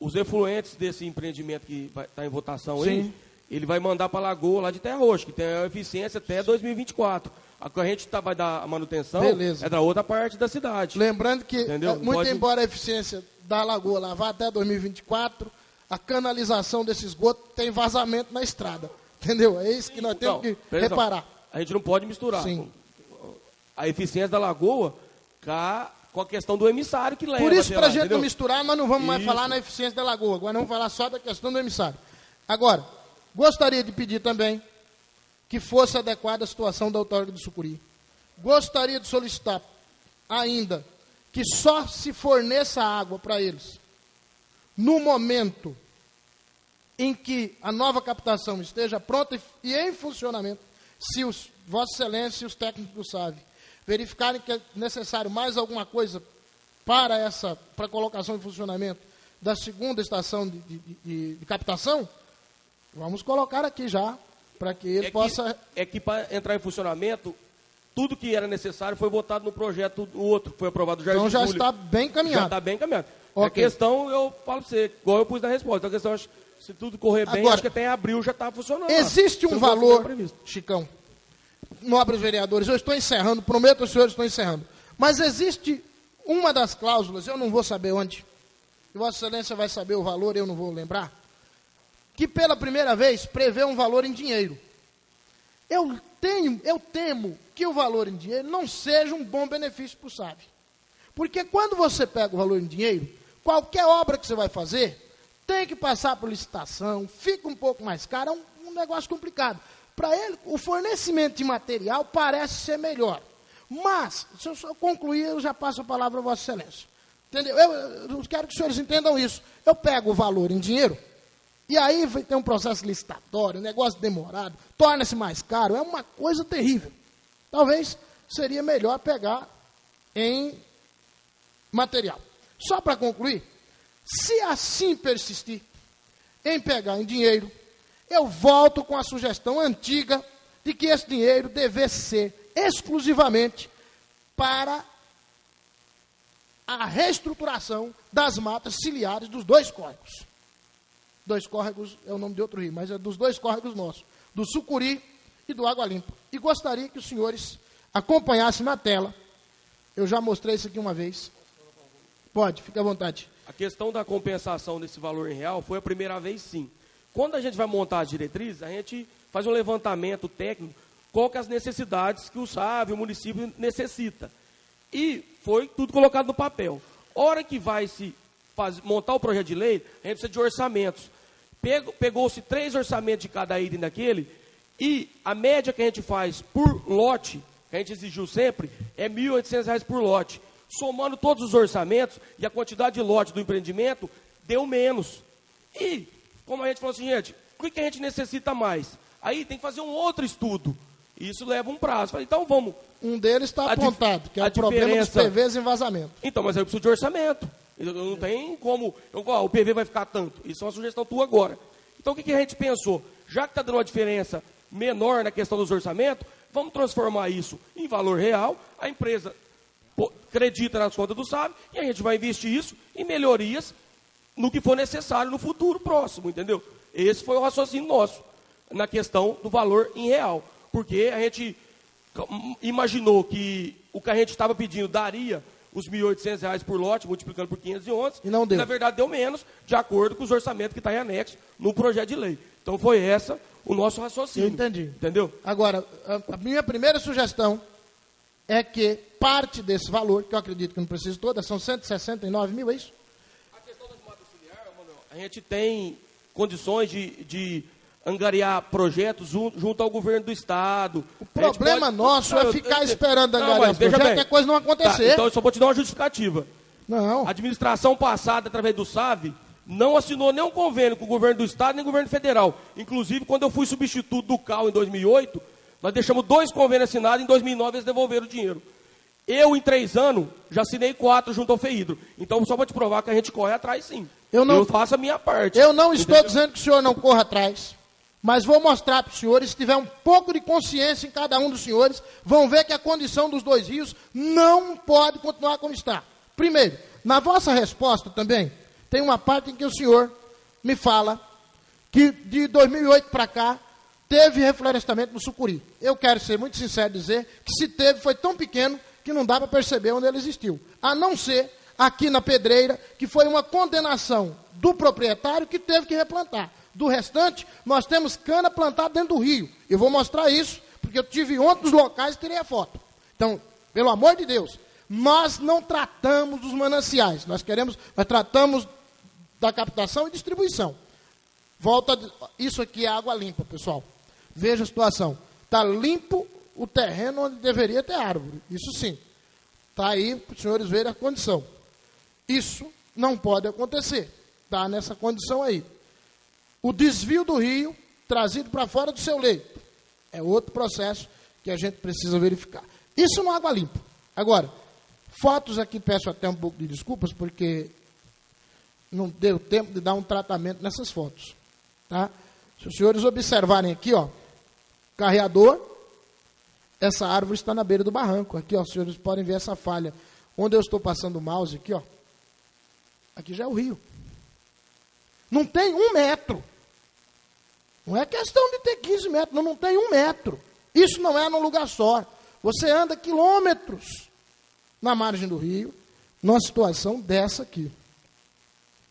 os efluentes desse empreendimento que está em votação aí, ele vai mandar para a lagoa lá de Terra Roxa, que tem a eficiência até 2024. A corrente vai dar a manutenção é da outra parte da cidade. Lembrando que, embora a eficiência da lagoa lá vá até 2024, a canalização desse esgoto tem vazamento na estrada. Entendeu? É isso que nós temos que reparar. A gente não pode misturar a eficiência da lagoa com a questão do emissário que leva. Por isso, para a gente não misturar, nós não vamos mais falar na eficiência da lagoa. Agora vamos falar só da questão do emissário. Agora, gostaria de pedir também que fosse adequada a situação da outorga do Sucuri. Gostaria de solicitar ainda que só se forneça água para eles no momento em que a nova captação esteja pronta e em funcionamento, se os Vossa Excelência e os técnicos do SAV verificarem que é necessário mais alguma coisa para a colocação em funcionamento da segunda estação de captação, vamos colocar aqui já, para que ele possa... É que para entrar em funcionamento, tudo que era necessário foi votado no projeto outro, que foi aprovado no Jardim Então já está bem caminhado. Já está bem caminhado. Okay. A questão, eu falo para você, igual eu pus na resposta, a questão, se tudo correr bem, agora, acho que até em abril já está funcionando. Existe um valor, Chicão, nobres vereadores, eu estou encerrando, prometo aos senhores, estou encerrando, mas existe uma das cláusulas, eu não vou saber onde, e Vossa Excelência vai saber o valor, eu não vou lembrar, que pela primeira vez prevê um valor em dinheiro. Eu temo que o valor em dinheiro não seja um bom benefício para o SAV. Porque quando você pega o valor em dinheiro, qualquer obra que você vai fazer, tem que passar por licitação, fica um pouco mais caro, é um negócio complicado. Para ele, o fornecimento de material parece ser melhor. Mas, se eu só concluir, eu já passo a palavra a Vossa Excelência. Entendeu? Eu quero que os senhores entendam isso. Eu pego o valor em dinheiro, e aí vai ter um processo licitatório, um negócio demorado, torna-se mais caro, é uma coisa terrível. Talvez seria melhor pegar em material. Só para concluir, se assim persistir em pegar em dinheiro, eu volto com a sugestão antiga de que esse dinheiro devesse ser exclusivamente para a reestruturação das matas ciliares dos 2 córregos. 2 córregos é o nome de outro rio, mas é dos 2 córregos nossos, do Sucuri e do Água Limpa. E gostaria que os senhores acompanhassem na tela. Eu já mostrei isso aqui uma vez. Pode, fique à vontade. A questão da compensação desse valor em real foi a primeira vez, sim. Quando a gente vai montar as diretrizes, a gente faz um levantamento técnico, qual que é as necessidades que o SAV, o município, necessita. E foi tudo colocado no papel. Hora que vai se montar o projeto de lei, a gente precisa de orçamentos. Pegou-se 3 orçamentos de cada item daquele, e a média que a gente faz por lote, que a gente exigiu sempre, é R$ 1.800 por lote. Somando todos os orçamentos e a quantidade de lote do empreendimento, deu menos. E, como a gente falou assim, gente, o que a gente necessita mais? Aí tem que fazer um outro estudo. Isso leva um prazo. Falei, então vamos. Um deles está apontado, que é o problema dos PVs em vazamento. Então, mas aí eu preciso de orçamento. Não tem como, o PV vai ficar tanto. Isso é uma sugestão tua agora. Então, o que a gente pensou? Já que está dando uma diferença menor na questão dos orçamentos, vamos transformar isso em valor real. A empresa acredita nas contas do SAV e a gente vai investir isso em melhorias no que for necessário no futuro próximo, entendeu? Esse foi o raciocínio nosso na questão do valor em real. Porque a gente imaginou que o que a gente estava pedindo daria os R$ 1.800 por lote, multiplicando por 511, e não deu. Na verdade deu menos, de acordo com os orçamentos que está em anexo no projeto de lei. Então foi essa o nosso raciocínio. Eu entendi. Entendeu? Agora, a minha primeira sugestão é que parte desse valor, que eu acredito que não precisa toda, são 169 mil, é isso? A questão das matas ciliares, Manuel, A gente tem condições de angariar projetos junto ao governo do Estado. O problema nosso é ficar esperando angariar os projetos e a coisa não acontecer. Tá, então eu só vou te dar uma justificativa. Não. A administração passada, através do SAV, não assinou nenhum convênio com o governo do Estado nem com o governo federal. Inclusive, quando eu fui substituto do CAL em 2008, nós deixamos 2 convênios assinados, em 2009 eles devolveram o dinheiro. Eu, em 3 anos, já assinei 4 junto ao FEIDRO. Então, só para te provar que a gente corre atrás, sim. Eu faço a minha parte. Eu não estou dizendo que o senhor não corra atrás, mas vou mostrar para os senhores, se tiver um pouco de consciência em cada um dos senhores, vão ver que a condição dos 2 rios não pode continuar como está. Primeiro, na vossa resposta também, tem uma parte em que o senhor me fala que de 2008 para cá, teve reflorestamento no Sucuri. Eu quero ser muito sincero e dizer que se teve, foi tão pequeno que não dá para perceber onde ele existiu. A não ser aqui na Pedreira, que foi uma condenação do proprietário que teve que replantar. Do restante, nós temos cana plantada dentro do rio. Eu vou mostrar isso, porque eu tive ontem nos locais e tirei a foto. Então, pelo amor de Deus, nós não tratamos dos mananciais. Nós tratamos da captação e distribuição. Isso aqui é água limpa, pessoal. Veja a situação. Está limpo o terreno onde deveria ter árvore. Isso sim. Está aí para os senhores verem a condição. Isso não pode acontecer. Está nessa condição aí. O desvio do rio trazido para fora do seu leito é outro processo que a gente precisa verificar. Isso não é água limpa. Agora, fotos aqui, peço até um pouco de desculpas, porque não deu tempo de dar um tratamento nessas fotos. Tá? Se os senhores observarem aqui, ó, carreador, essa árvore está na beira do barranco. Aqui, ó, os senhores podem ver essa falha. Onde eu estou passando o mouse aqui, ó, aqui já é o rio. Não tem 1 metro. Não é questão de ter 15 metros, não tem 1 metro. Isso não é num lugar só. Você anda quilômetros na margem do rio, numa situação dessa aqui.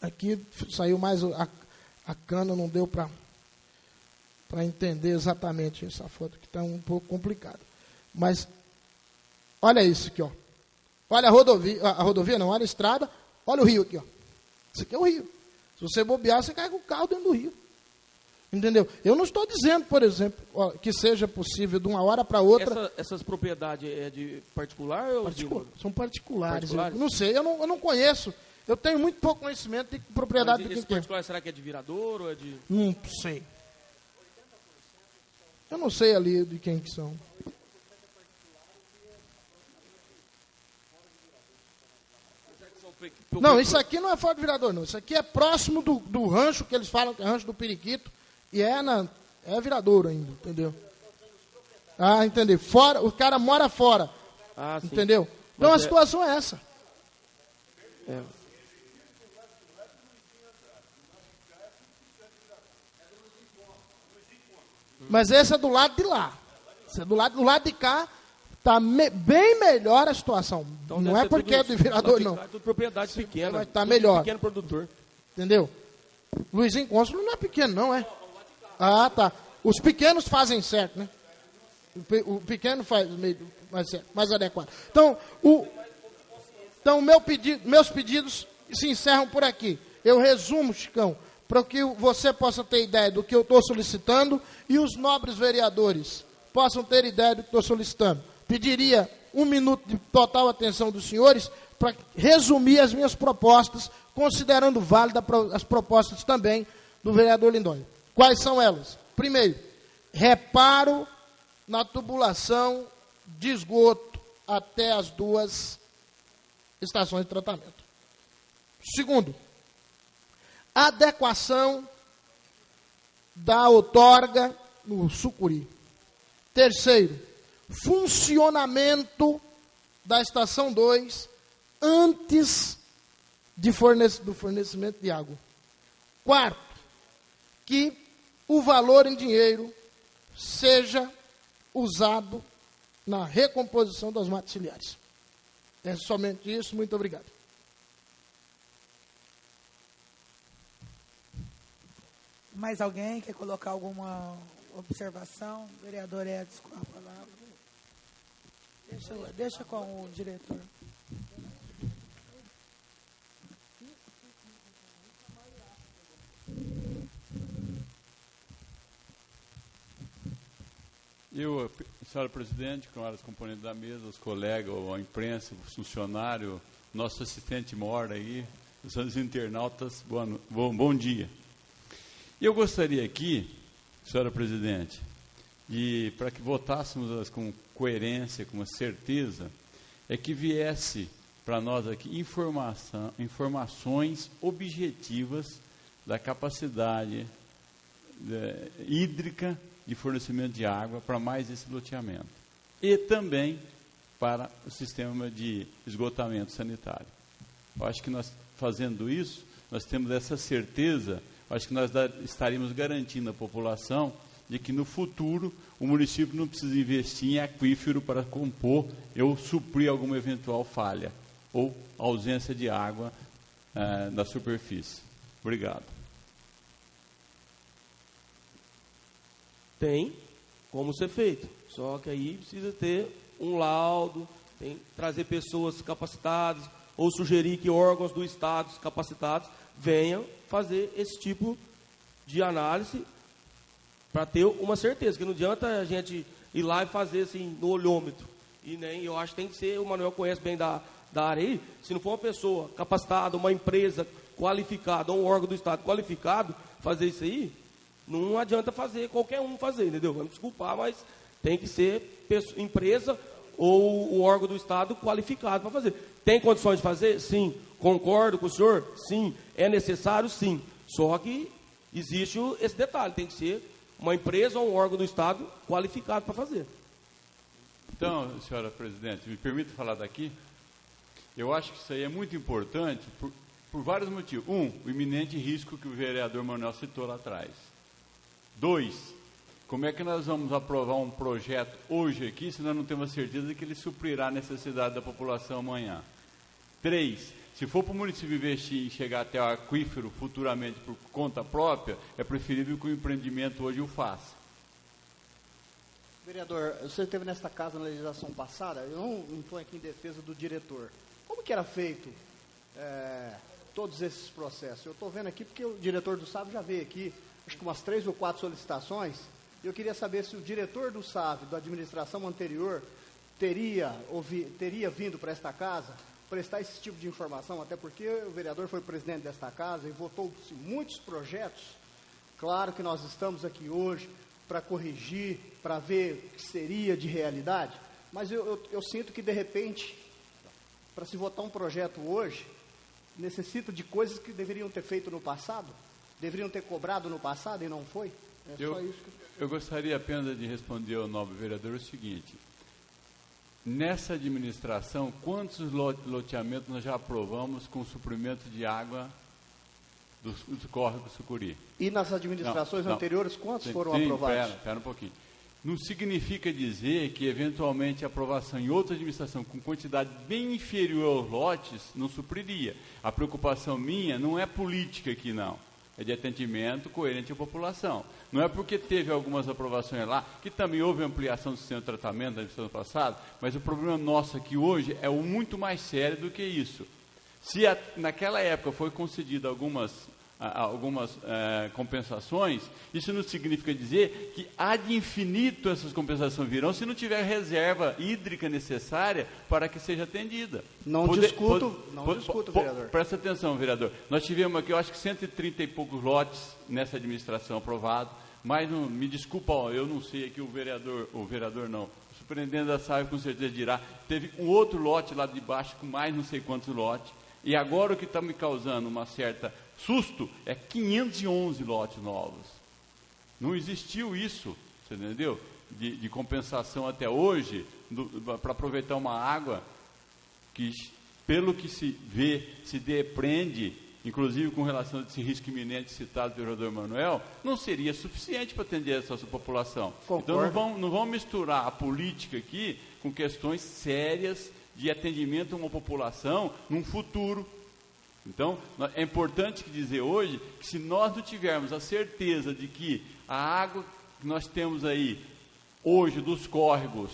Aqui saiu mais a cana, não deu para entender exatamente essa foto, que está um pouco complicada. Mas, olha isso aqui, ó. Olha a rodovia não, olha a estrada, olha o rio aqui, ó. Isso aqui é o rio. Se você bobear, você carrega o carro dentro do rio. Entendeu? Eu não estou dizendo, por exemplo, ó, que seja possível de uma hora para outra. Essas propriedades é de particular ou São particulares. Eu não sei, eu não conheço. Eu tenho muito pouco conhecimento de propriedade. Mas esse particular, será que é de virador ou é de... Não sei. Eu não sei ali de quem que são. Não, isso aqui não é fora do virador, não. Isso aqui é próximo do rancho, que eles falam que é rancho do Periquito. E é viradouro ainda, entendeu? Ah, entendi. Fora, o cara mora fora. Ah, sim. Entendeu? Então mas a situação é essa. É. Mas esse é do lado de lá. Esse é do lado de cá, está bem melhor a situação. Então, não é porque é do virador, não. É tudo propriedade pequena. Mas está melhor. Pequeno produtor. Entendeu? Luizinho Cônsulo não é pequeno, não é? Ah, tá. Os pequenos fazem certo, né? O pequeno faz mais adequado. Então, meus pedidos se encerram por aqui. Eu resumo, Chicão, para que você possa ter ideia do que eu estou solicitando e os nobres vereadores possam ter ideia do que estou solicitando. Pediria 1 minuto de total atenção dos senhores para resumir as minhas propostas, considerando válidas as propostas também do vereador Lindóia. Quais são elas? Primeiro, reparo na tubulação de esgoto até as 2 estações de tratamento. Segundo, adequação da outorga no Sucuri. Terceiro, funcionamento da estação 2 antes do fornecimento de água. Quarto, que o valor em dinheiro seja usado na recomposição das matas ciliares. É somente isso. Muito obrigado. Mais alguém quer colocar alguma observação? Vereador Edson, com a palavra. Deixa com o diretor. Senhora Presidente, caros componentes da mesa, os colegas, a imprensa, os funcionários, nosso assistente mora aí, os internautas, bom dia. Eu gostaria aqui, Senhora Presidente, para que votássemos com coerência, com uma certeza, é que viesse para nós aqui informações objetivas da capacidade hídrica de fornecimento de água para mais esse loteamento. E também para o sistema de esgotamento sanitário. Eu acho que nós, fazendo isso, nós temos essa certeza, acho que nós estaríamos garantindo à população de que no futuro o município não precisa investir em aquífero para compor ou suprir alguma eventual falha ou ausência de água da superfície. Obrigado. Tem como ser feito, só que aí precisa ter um laudo, trazer pessoas capacitadas, ou sugerir que órgãos do Estado capacitados venham fazer esse tipo de análise para ter uma certeza, que não adianta a gente ir lá e fazer assim no olhômetro, e nem, eu acho que tem que ser, o Manuel conhece bem da área aí, se não for uma pessoa capacitada, uma empresa qualificada, ou um órgão do Estado qualificado, fazer isso aí, não adianta fazer, qualquer um fazer, entendeu? Vamos desculpar, mas tem que ser empresa ou o órgão do Estado qualificado para fazer. Tem condições de fazer? Sim. Concordo com o senhor? Sim. É necessário? Sim. Só que existe esse detalhe, tem que ser uma empresa ou um órgão do Estado qualificado para fazer. Então, senhora Presidente, me permita falar daqui? Eu acho que isso aí é muito importante por vários motivos. Um, o iminente risco que o vereador Manuel citou lá atrás. 2, como é que nós vamos aprovar um projeto hoje aqui se nós não temos certeza de que ele suprirá a necessidade da população amanhã? 3, se for para o município investir e chegar até o aquífero futuramente por conta própria, é preferível que o empreendimento hoje o faça. Vereador, você esteve nesta casa na legislação passada, eu não estou aqui em defesa do diretor. Como que era feito todos esses processos? Eu estou vendo aqui porque o diretor do SAV já veio aqui, acho que umas 3 ou 4 solicitações, e eu queria saber se o diretor do SAV, da administração anterior, teria vindo para esta casa prestar esse tipo de informação, até porque o vereador foi presidente desta casa e votou-se muitos projetos. Claro que nós estamos aqui hoje para corrigir, para ver o que seria de realidade, mas eu sinto que, de repente, para se votar um projeto hoje, necessita de coisas que deveriam ter feito no passado, deveriam ter cobrado no passado e não foi? Só isso que... Eu gostaria apenas de responder ao nobre vereador o seguinte: nessa administração, quantos loteamentos nós já aprovamos com suprimento de água do córrego Sucuri? E nas administrações anteriores, quantos foram aprovados? Espera um pouquinho. Não significa dizer que, eventualmente, a aprovação em outra administração com quantidade bem inferior aos lotes não supriria. A preocupação minha não é política aqui, não. É de atendimento coerente à população. Não é porque teve algumas aprovações lá, que também houve ampliação do sistema de tratamento na administração passada, mas o problema nosso aqui hoje é muito mais sério do que isso. Se naquela época foi concedido algumas compensações, isso não significa dizer que ad infinito essas compensações virão se não tiver reserva hídrica necessária para que seja atendida. Não discuto, vereador. Presta atenção, vereador. Nós tivemos aqui, eu acho que 130 e poucos lotes nessa administração aprovados, mas não, me desculpa, eu não sei aqui o vereador não. O superintendente da SAV com certeza dirá. Teve um outro lote lá de baixo com mais não sei quantos lotes. E agora o que está me causando uma certa susto é 511 lotes novos. Não existiu isso, você entendeu? De compensação até hoje, para aproveitar uma água que, pelo que se vê, se depreende, inclusive com relação a esse risco iminente citado pelo vereador Manuel, não seria suficiente para atender essa população. Concordo. Então não vamos misturar a política aqui com questões sérias de atendimento a uma população num futuro. Então, é importante dizer hoje que se nós não tivermos a certeza de que a água que nós temos aí hoje dos córregos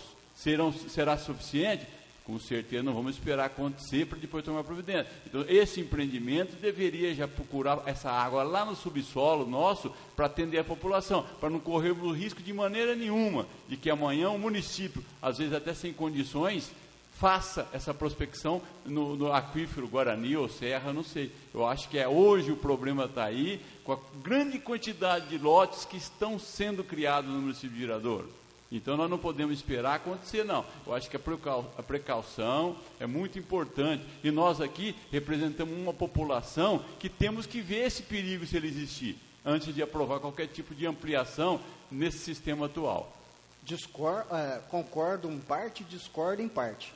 será suficiente, Com certeza não vamos esperar acontecer para depois tomar providência. Então, esse empreendimento deveria já procurar essa água lá no subsolo nosso para atender a população, para não corrermos o risco de maneira nenhuma de que amanhã o município, às vezes até sem condições, faça essa prospecção no aquífero Guarani ou Serra, não sei. Eu acho que hoje o problema está aí, com a grande quantidade de lotes que estão sendo criados no município de Viradouro. Então, nós não podemos esperar acontecer, não. Eu acho que a precaução é muito importante. E nós aqui representamos uma população que temos que ver esse perigo, se ele existir, antes de aprovar qualquer tipo de ampliação nesse sistema atual. Concordo em parte, discordo em parte.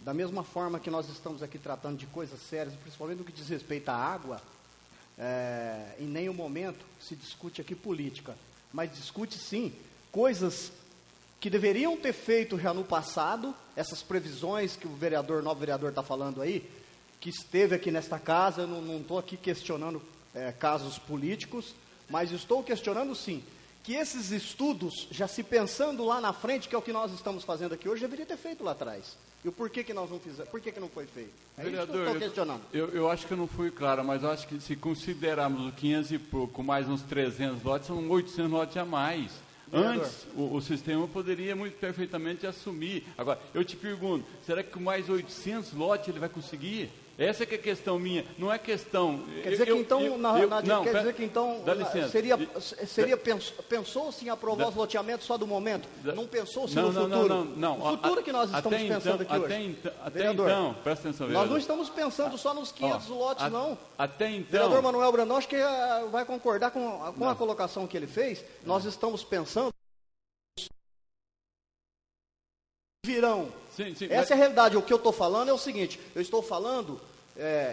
Da mesma forma que nós estamos aqui tratando de coisas sérias, principalmente no que diz respeito à água, em nenhum momento se discute aqui política, mas discute sim coisas que deveriam ter feito já no passado, essas previsões que o novo vereador está falando aí, que esteve aqui nesta casa. Eu não estou aqui questionando casos políticos, mas estou questionando sim, que esses estudos, já se pensando lá na frente, que é o que nós estamos fazendo aqui hoje, deveria ter feito lá atrás. E o porquê que nós não fizemos, por que não foi feito? Vereador, isso que eu estou questionando. Eu acho que eu não fui claro, mas eu acho que se considerarmos o 500 e pouco, mais uns 300 lotes, são 800 lotes a mais. Vereador. Antes, o sistema poderia muito perfeitamente assumir. Agora, eu te pergunto, será que com mais 800 lotes ele vai conseguir? Essa que é a questão minha, não é questão... Quer dizer que então, dá licença. pensou-se em aprovar os loteamentos só do momento? Não pensou-se no futuro? Não. O futuro que nós estamos pensando aqui hoje. Vereador, então, presta atenção, vereador. Nós não estamos pensando só nos 500 lotes, não. Até então... Vereador Manuel Brandão, acho que vai concordar com a colocação que ele fez. Nós estamos pensando... virão. Sim, Essa é a realidade. O que eu estou falando é o seguinte, eu estou falando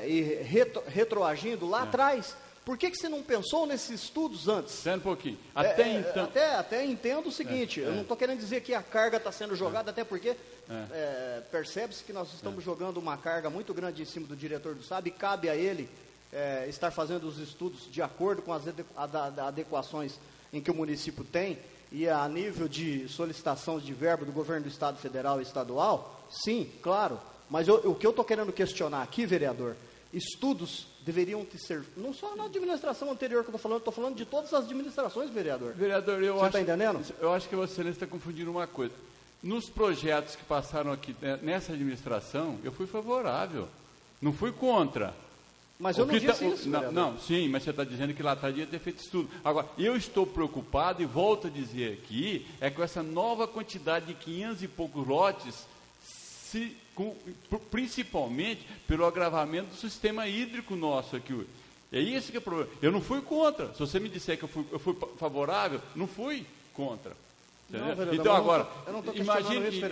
e retroagindo lá atrás. Por que você não pensou nesses estudos antes? Espera um pouquinho. Até entendo o seguinte, eu não estou querendo dizer que a carga está sendo jogada, até porque percebe-se que nós estamos jogando uma carga muito grande em cima do diretor do SAB, e cabe a ele estar fazendo os estudos de acordo com as adequações em que o município tem. E a nível de solicitação de verba do governo do Estado Federal e Estadual, sim, claro. Mas o que eu estou querendo questionar aqui, vereador, estudos deveriam ter ser, não só na administração anterior que eu estou falando de todas as administrações, vereador. Vereador, você está entendendo? Eu acho que Vossa Excelência está confundindo uma coisa. Nos projetos que passaram aqui nessa administração, eu fui favorável, não fui contra. Mas eu não disse isso, não, sim, mas você está dizendo que lá atrás ia ter feito estudo. Agora, eu estou preocupado, e volto a dizer aqui, com essa nova quantidade de 500 e poucos lotes, principalmente pelo agravamento do sistema hídrico nosso aqui. É isso que é o problema. Eu não fui contra. Se você me disser que eu fui favorável, não fui contra. Não, vereador, então agora,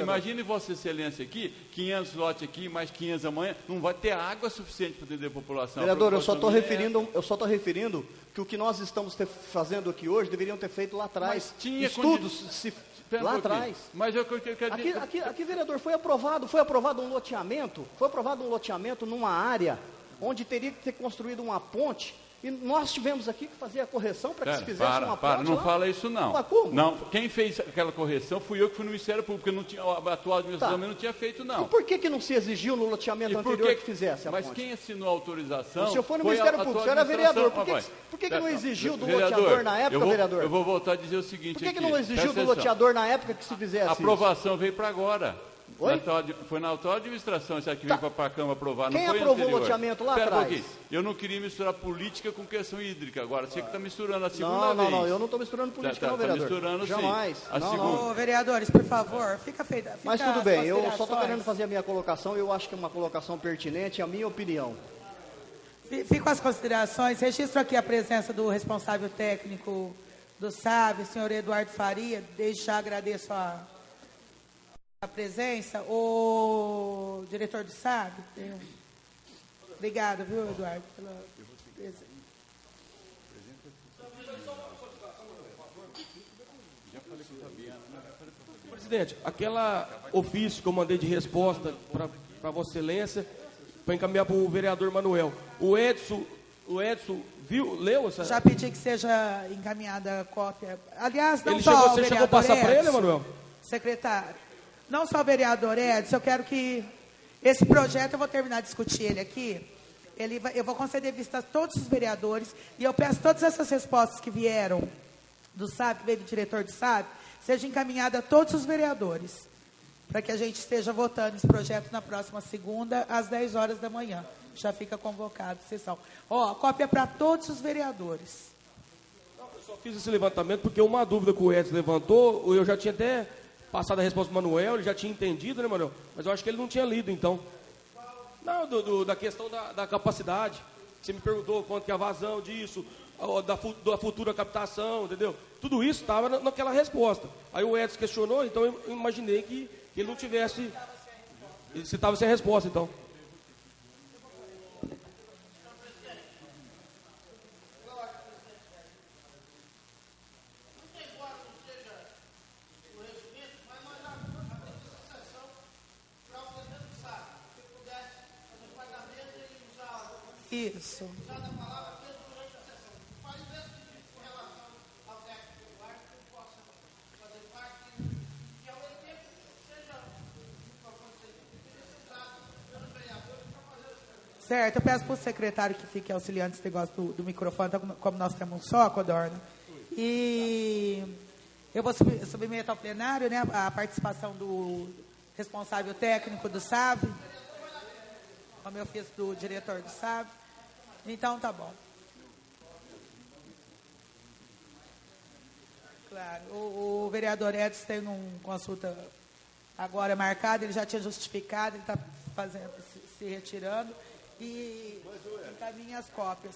imagine Vossa Excelência aqui, 500 lotes aqui, mais 500 amanhã, não vai ter água suficiente para atender a população. Vereador, eu só estou referindo que o que nós estamos fazendo aqui hoje deveriam ter feito lá atrás. Mas tinha estudos lá atrás. Mas eu aqui, vereador, foi aprovado um loteamento numa área onde teria que ter construído uma ponte. E nós tivemos aqui que fazer a correção para que se fizesse uma ponte. Não fala isso não. Mas como? Não, quem fez aquela correção fui eu que fui no Ministério Público, porque a atual administração não tinha feito não. E por que não se exigiu no loteamento anterior que fizesse a ponte? Mas quem assinou a autorização... O senhor foi no Ministério Público, o senhor era vereador. Por que não exigiu do loteador na época, vereador? Eu vou voltar a dizer o seguinte aqui. Por que não exigiu do loteador na época que se fizesse isso? A aprovação veio para agora. Oi? Foi na atual administração, isso aqui veio para a Câmara aprovar, não Quem foi aprovou anterior. o loteamento lá atrás? Eu não queria misturar política com questão hídrica. Agora, você que está misturando a segunda vez. Não, eu não estou misturando política, não, vereador. Está misturando, jamais. Sim. Ô, vereadores, por favor, fica feita. Mas tudo bem, eu só estou querendo fazer a minha colocação, eu acho que é uma colocação pertinente, a minha opinião. Fico com as considerações, registro aqui a presença do responsável técnico do SAB, senhor Eduardo Faria, desde já agradeço a presença. O diretor do SAB, obrigado, viu, Eduardo, pela presença. Presidente, aquela ofício que eu mandei de resposta para Vossa Excelência, para encaminhar para o vereador Manuel. O Edson viu, leu essa? Já pedi que seja encaminhada a cópia. Aliás, não só você chegou a passar para ele, Manuel? Secretário. Não só o vereador Edson, eu quero que Esse projeto, eu vou terminar de discutir ele aqui. Eu vou conceder vista a todos os vereadores. E eu peço todas essas respostas que vieram do SAB, que veio do diretor do SAB, sejam encaminhadas a todos os vereadores. Para que a gente esteja votando esse projeto na próxima segunda, às 10 horas da manhã. Já fica convocado a sessão. Cópia para todos os vereadores. Eu só fiz esse levantamento porque uma dúvida que o Edson levantou, eu já tinha até passado a resposta para o Manuel, ele já tinha entendido, né, Manuel? Mas eu acho que ele não tinha lido, então. Não, da questão da capacidade. Você me perguntou quanto que é a vazão disso, da futura captação, entendeu? Tudo isso estava naquela resposta. Aí o Edson questionou, então eu imaginei que ele não tivesse... Você estava sem resposta, então. Isso. Certo, eu peço para o secretário que fique auxiliando esse negócio do microfone, como nós temos um só, Codorna. E eu vou submeter ao plenário, né, a participação do responsável técnico do SAB, como eu fiz do diretor do SAB. Então, tá bom. Claro, o vereador Edson tem uma consulta agora marcada, ele já tinha justificado, ele está se retirando e encaminha as cópias.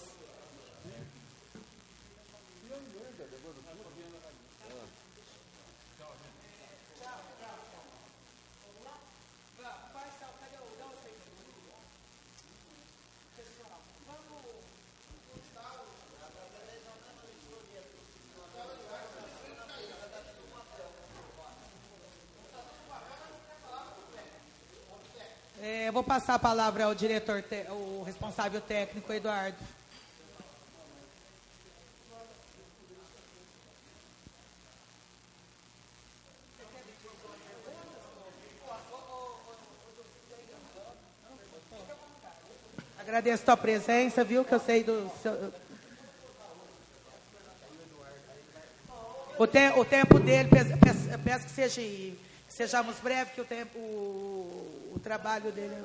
Eu vou passar a palavra ao diretor, o responsável técnico, Eduardo. Agradeço a tua presença, viu, que eu sei do seu... O tempo dele, peço que sejamos breves, que o trabalho dele...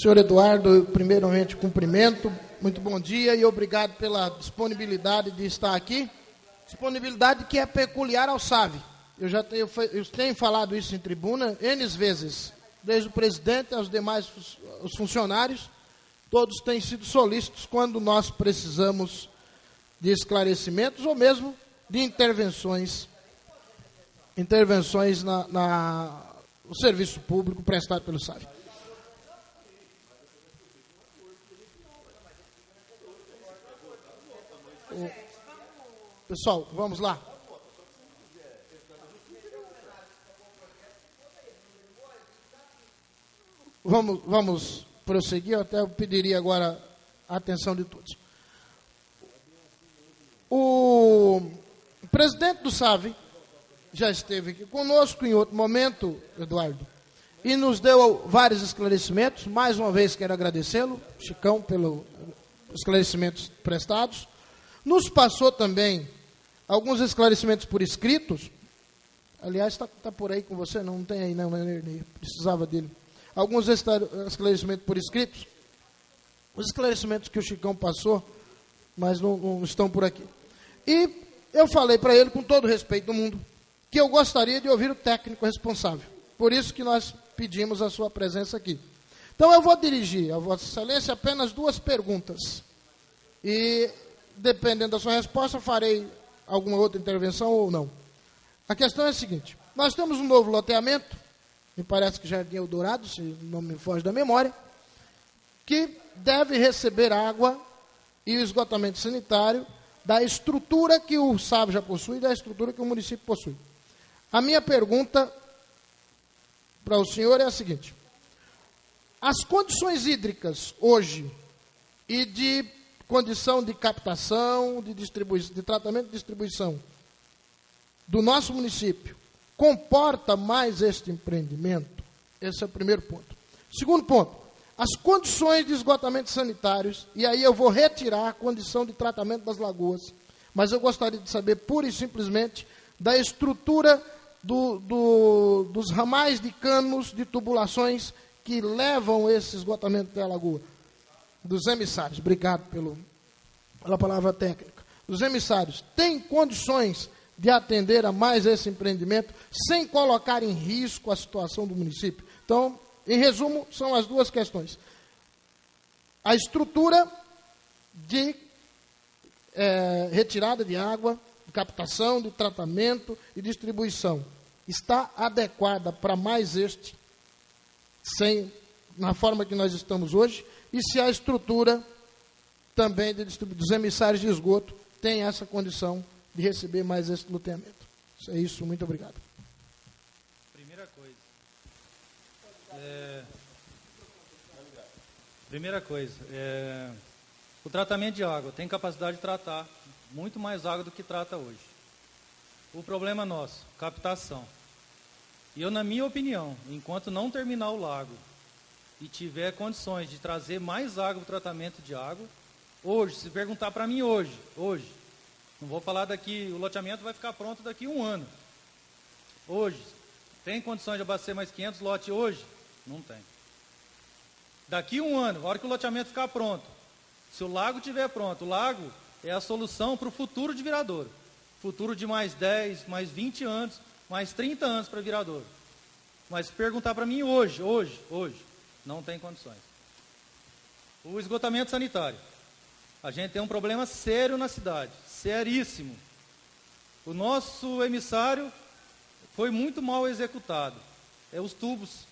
Senhor Eduardo, primeiramente cumprimento, muito bom dia e obrigado pela disponibilidade de estar aqui. Disponibilidade que é peculiar ao SAV. Eu tenho falado isso em tribuna N vezes, desde o presidente aos demais os funcionários, todos têm sido solícitos quando nós precisamos de esclarecimentos ou mesmo de intervenções no serviço público prestado pelo SAV. Pessoal, vamos lá. Vamos prosseguir. Eu até pediria agora a atenção de todos. O presidente do SAV já esteve aqui conosco em outro momento, Eduardo, e nos deu vários esclarecimentos. Mais uma vez quero agradecê-lo, Chicão, pelos esclarecimentos prestados. Nos passou também alguns esclarecimentos por escritos. Aliás, está por aí com você? Não tem aí, não, precisava dele. Alguns esclarecimentos por escritos. Os esclarecimentos que o Chicão passou, mas não estão por aqui. E eu falei para ele, com todo o respeito do mundo, que eu gostaria de ouvir o técnico responsável. Por isso que nós pedimos a sua presença aqui. Então eu vou dirigir a Vossa Excelência apenas 2 perguntas. E, dependendo da sua resposta, farei alguma outra intervenção ou não. A questão é a seguinte: nós temos um novo loteamento, me parece que Jardim Eldorado, se não me foge da memória, que deve receber água e o esgotamento sanitário da estrutura que o SAV já possui e da estrutura que o município possui. A minha pergunta para o senhor é a seguinte: as condições hídricas hoje e de condição de captação, de tratamento e distribuição do nosso município comporta mais este empreendimento? Esse é o primeiro ponto. Segundo ponto, as condições de esgotamento sanitários, e aí eu vou retirar a condição de tratamento das lagoas, mas eu gostaria de saber pura e simplesmente da estrutura dos ramais de canos, de tubulações que levam esse esgotamento da lagoa. Dos emissários, obrigado pela palavra técnica. Os emissários têm condições de atender a mais esse empreendimento sem colocar em risco a situação do município? Então, em resumo, são as duas questões. A estrutura de retirada de água, de captação, de tratamento e distribuição está adequada para mais na forma que nós estamos hoje, e se a estrutura também dos emissários de esgoto tem essa condição de receber mais esse loteamento. É isso, muito obrigado. Primeira coisa, o tratamento de água tem capacidade de tratar muito mais água do que trata hoje. O problema nosso, captação. E eu, na minha opinião, enquanto não terminar o lago e tiver condições de trazer mais água para o tratamento de água, hoje, se perguntar para mim hoje, não vou falar daqui, o loteamento vai ficar pronto daqui a 1 ano. Hoje, tem condições de abastecer mais 500 lotes hoje? Não tem. Daqui a 1 ano, a hora que o loteamento ficar pronto, se o lago estiver pronto, o lago é a solução para o futuro de Viradouro. Futuro de mais 10, mais 20 anos, mais 30 anos para Viradouro. Mas se perguntar para mim hoje, não tem condições. O esgotamento sanitário. A gente tem um problema sério na cidade, seríssimo. O nosso emissário foi muito mal executado. Os tubos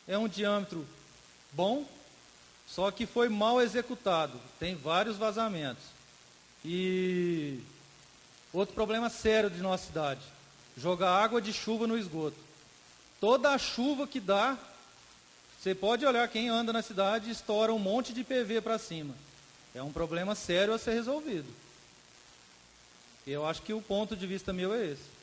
é um diâmetro bom, só que foi mal executado. Tem vários vazamentos. E outro problema sério de nossa cidade, jogar água de chuva no esgoto. Toda a chuva que dá, você pode olhar quem anda na cidade, estoura um monte de PV para cima. É um problema sério a ser resolvido. E eu acho que o ponto de vista meu é esse.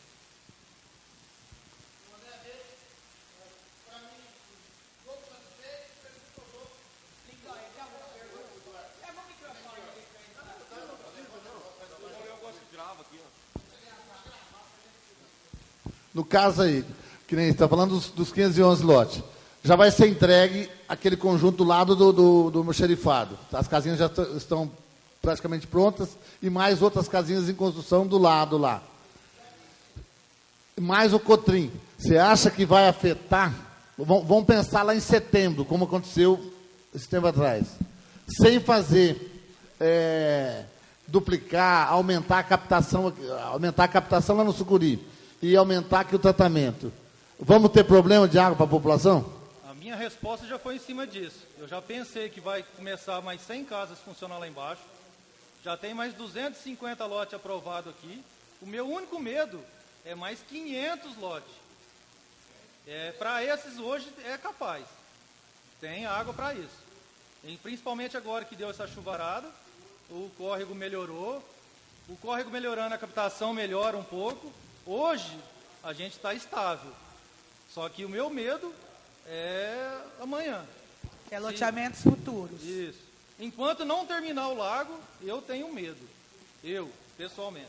No caso aí, que nem está falando dos 511 lotes, já vai ser entregue aquele conjunto do lado do almoxarifado. As casinhas já estão praticamente prontas e mais outras casinhas em construção do lado lá. Mais o Cotrim. Você acha que vai afetar? Vamos pensar lá em setembro, como aconteceu esse tempo atrás. Sem fazer duplicar, aumentar a captação lá no Sucuri e aumentar aqui o tratamento. Vamos ter problema de água para a população? A minha resposta já foi em cima disso. Eu já pensei que vai começar mais 100 casas a funcionar lá embaixo. Já tem mais 250 lotes aprovados aqui. O meu único medo é mais 500 lotes. Para esses hoje é capaz. Tem água para isso. E principalmente agora que deu essa chuvarada, o córrego melhorou. O córrego melhorando, a captação melhora um pouco. Hoje a gente está estável. Só que o meu medo é amanhã. É loteamentos futuros. Isso. Enquanto não terminar o lago, eu tenho medo. Eu, pessoalmente.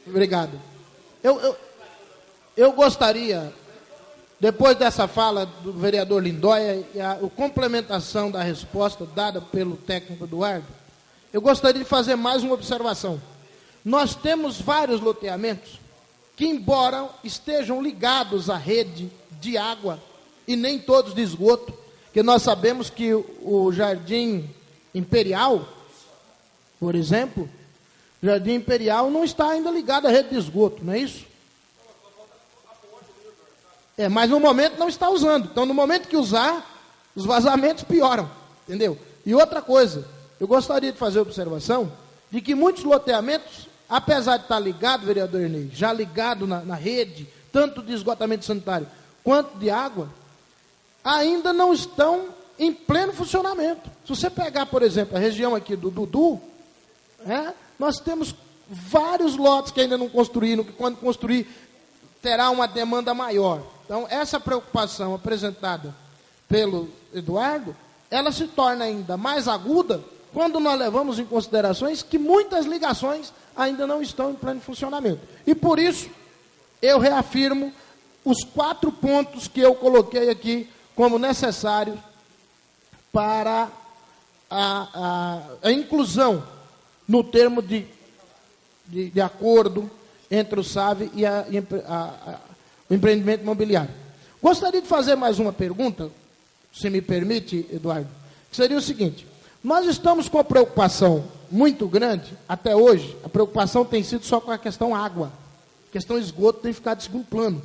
Obrigado. Eu gostaria, depois dessa fala do vereador Lindóia e a complementação da resposta dada pelo técnico Eduardo, eu gostaria de fazer mais uma observação. Nós temos vários loteamentos que, embora estejam ligados à rede de água e nem todos de esgoto, que nós sabemos que o Jardim Imperial, por exemplo, o Jardim Imperial não está ainda ligado à rede de esgoto, não é isso? Mas no momento não está usando. Então, no momento que usar, os vazamentos pioram. Entendeu? E outra coisa, eu gostaria de fazer a observação de que muitos loteamentos, apesar de estar ligado, vereador Ernei, já ligado na rede, tanto de esgotamento sanitário quanto de água, ainda não estão em pleno funcionamento. Se você pegar, por exemplo, a região aqui do Dudu, nós temos vários lotes que ainda não construíram, que quando construir terá uma demanda maior. Então, essa preocupação apresentada pelo Eduardo, ela se torna ainda mais aguda quando nós levamos em considerações que muitas ligações ainda não estão em pleno funcionamento. E por isso, eu reafirmo os 4 pontos que eu coloquei aqui como necessários para a inclusão no termo de acordo entre o SAV e o empreendimento imobiliário. Gostaria de fazer mais uma pergunta, se me permite, Eduardo, que seria o seguinte: nós estamos com uma preocupação muito grande, até hoje, a preocupação tem sido só com a questão água. A questão esgoto tem ficado em segundo plano.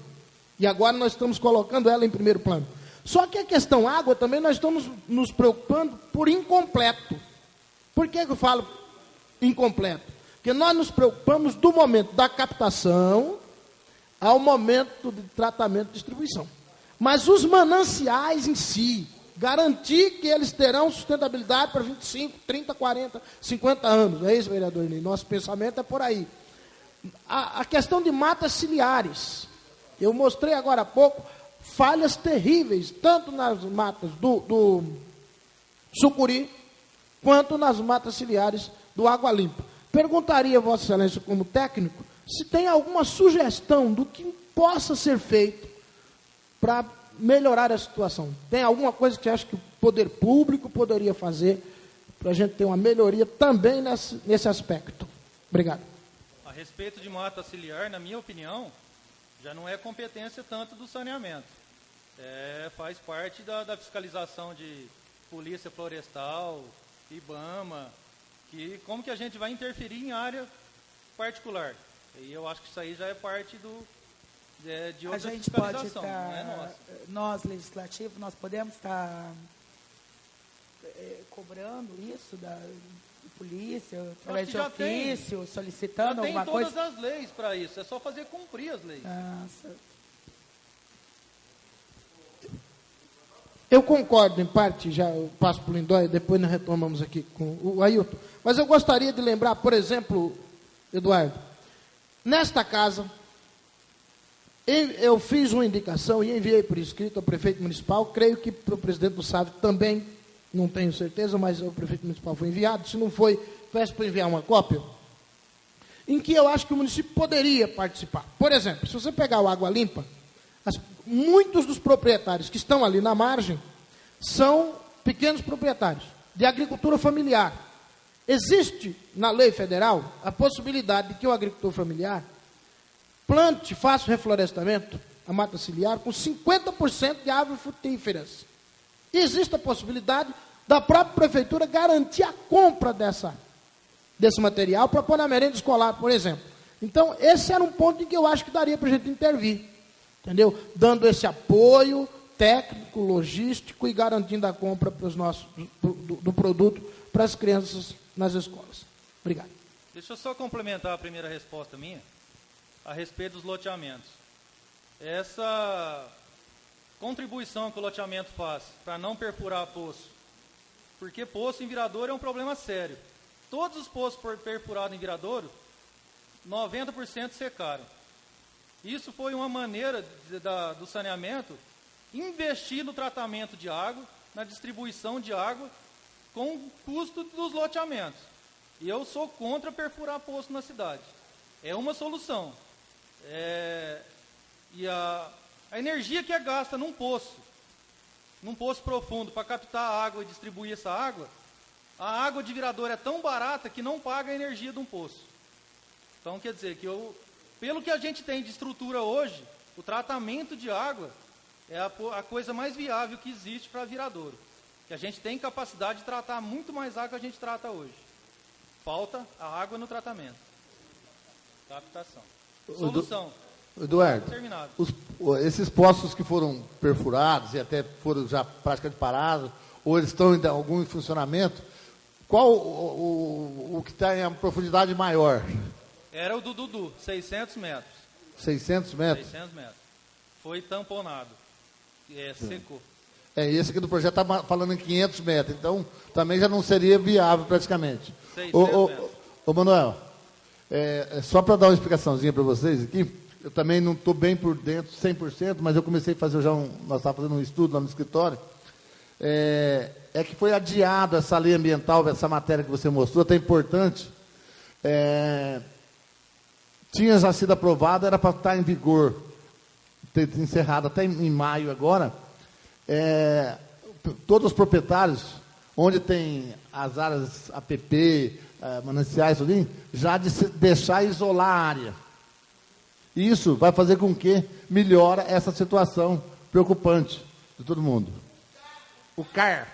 E agora nós estamos colocando ela em primeiro plano. Só que a questão água também nós estamos nos preocupando por incompleto. Por que eu falo incompleto? Porque nós nos preocupamos do momento da captação ao momento de tratamento e distribuição. Mas os mananciais em si, garantir que eles terão sustentabilidade para 25, 30, 40, 50 anos. É isso, vereador Ney? Nosso pensamento é por aí. A questão de matas ciliares. Eu mostrei agora há pouco falhas terríveis, tanto nas matas do sucuri, quanto nas matas ciliares do Água Limpa. Perguntaria a Vossa Excelência, como técnico, se tem alguma sugestão do que possa ser feito para melhorar a situação. Tem alguma coisa que acha que o poder público poderia fazer para a gente ter uma melhoria também nesse aspecto? Obrigado. A respeito de mata ciliar, na minha opinião, já não é competência tanto do saneamento. Faz parte da fiscalização de Polícia Florestal, IBAMA, que como que a gente vai interferir em área particular? E eu acho que isso aí já é parte de outra fiscalização, não é nossa. Nós, legislativo, nós podemos estar cobrando isso da polícia, através de ofício, solicitando alguma coisa? Já tem todas as leis para isso, é só fazer cumprir as leis. Eu concordo, em parte, já eu passo para o Lindóia, depois nós retomamos aqui com o Ailton. Mas eu gostaria de lembrar, por exemplo, Eduardo, nesta casa, eu fiz uma indicação e enviei por escrito ao prefeito municipal, creio que para o presidente do SAV também, não tenho certeza, mas o prefeito municipal foi enviado, se não foi, peço para enviar uma cópia, em que eu acho que o município poderia participar. Por exemplo, se você pegar o Água Limpa, muitos dos proprietários que estão ali na margem são pequenos proprietários de agricultura familiar. Existe na lei federal a possibilidade de que o agricultor familiar plante, faça o reflorestamento, a mata ciliar, com 50% de árvores frutíferas. E existe a possibilidade da própria prefeitura garantir a compra desse material para pôr na merenda escolar, por exemplo. Então, esse era um ponto em que eu acho que daria para a gente intervir. Entendeu? Dando esse apoio técnico, logístico e garantindo a compra para os nossos, do produto para as crianças nas escolas. Obrigado. Deixa eu só complementar a primeira resposta minha a respeito dos loteamentos. Essa contribuição que o loteamento faz para não perfurar poço, porque poço em Viradouro é um problema sério. Todos os poços perfurados em Viradouro, 90% secaram. Isso foi uma maneira do saneamento investir no tratamento de água, na distribuição de água, com o custo dos loteamentos. E eu sou contra perfurar poço na cidade. É uma solução. E a energia que é gasta num poço profundo, para captar a água e distribuir essa água, a água de Viradouro é tão barata que não paga a energia de um poço. Então, quer dizer, pelo que a gente tem de estrutura hoje, o tratamento de água é a coisa mais viável que existe para Viradouro. Que a gente tem capacidade de tratar muito mais água que a gente trata hoje. Falta a água no tratamento. Captação. Solução. Eduardo, Terminado. esses poços que foram perfurados e até foram já praticamente parados, ou eles estão em algum funcionamento, qual o que está em uma profundidade maior? Era o do Dudu, 600 metros. 600 metros? 600 metros. Foi tamponado. Secou. Esse aqui do projeto está falando em 500 metros, então também já não seria viável praticamente. 600 metros. Ô Manuel, só para dar uma explicaçãozinha para vocês aqui, eu também não estou bem por dentro, 100%, mas eu comecei a fazer nós estávamos fazendo um estudo lá no escritório, que foi adiado essa lei ambiental, essa matéria que você mostrou, até importante, tinha já sido aprovada, era para estar em vigor, ter encerrado até em maio agora, todos os proprietários, onde tem as áreas APP, mananciais, já de deixar isolar a área. Isso vai fazer com que melhore essa situação preocupante de todo mundo. O CAR.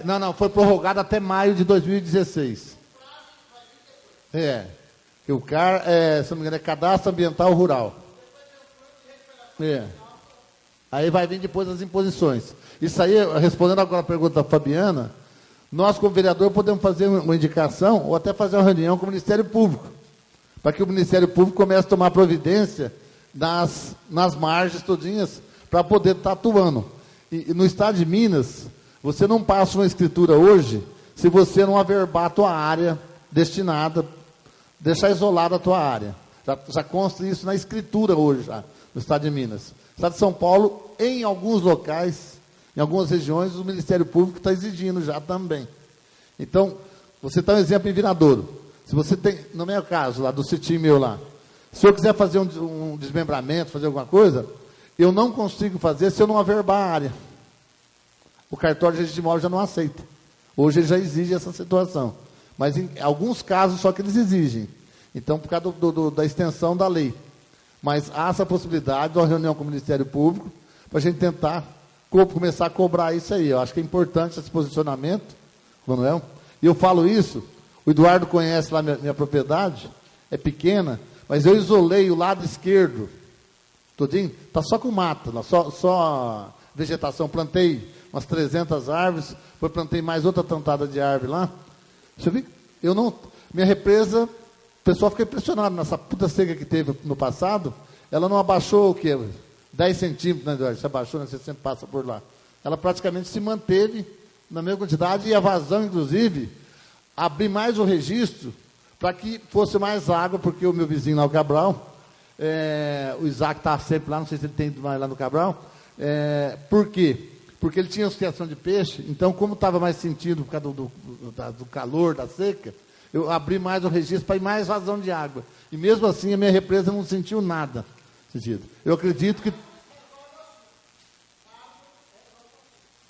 Não, foi prorrogado até maio de 2016. O CAR, se não me engano, é Cadastro Ambiental Rural. Aí vai vir depois as imposições. Isso aí, respondendo agora a pergunta da Fabiana, nós, como vereador, podemos fazer uma indicação ou até fazer uma reunião com o Ministério Público, para que o Ministério Público comece a tomar providência nas margens todinhas, para poder estar atuando. E no estado de Minas, você não passa uma escritura hoje, se você não averbar a tua área destinada, deixar isolada a tua área. Já consta isso na escritura hoje, já, no estado de Minas. No estado de São Paulo, em alguns locais, em algumas regiões, o Ministério Público está exigindo já também. Então, você está um exemplo em Viradouro. Se você tem, no meu caso, lá do sitinho meu lá, se eu quiser fazer um desmembramento, fazer alguma coisa, eu não consigo fazer se eu não averbar a área. O cartório de registro de imóvel já não aceita. Hoje ele já exige essa situação. Mas em alguns casos só que eles exigem. Então, por causa da extensão da lei. Mas há essa possibilidade de uma reunião com o Ministério Público para a gente tentar começar a cobrar isso aí. Eu acho que é importante esse posicionamento, Manuel. E eu falo isso, o Eduardo conhece lá minha propriedade, é pequena, mas eu isolei o lado esquerdo, todinho, está só com mata, só vegetação. Plantei umas 300 árvores, depois plantei mais outra tantada de árvore lá. Você viu? Minha represa, o pessoal fica impressionado nessa puta seca que teve no passado, ela não abaixou o quê? 10 centímetros, né, Eduardo? Você abaixou, né? Você sempre passa por lá. Ela praticamente se manteve na mesma quantidade e a vazão, inclusive, abri mais o registro para que fosse mais água, porque o meu vizinho lá, o Cabral, o Isaac está sempre lá, não sei se ele tem mais lá no Cabral. Por quê? Porque ele tinha associação de peixe, então, como estava mais sentido por causa do calor, da seca, eu abri mais o registro para ir mais vazão de água. E mesmo assim, a minha represa não sentiu nada. Eu acredito que...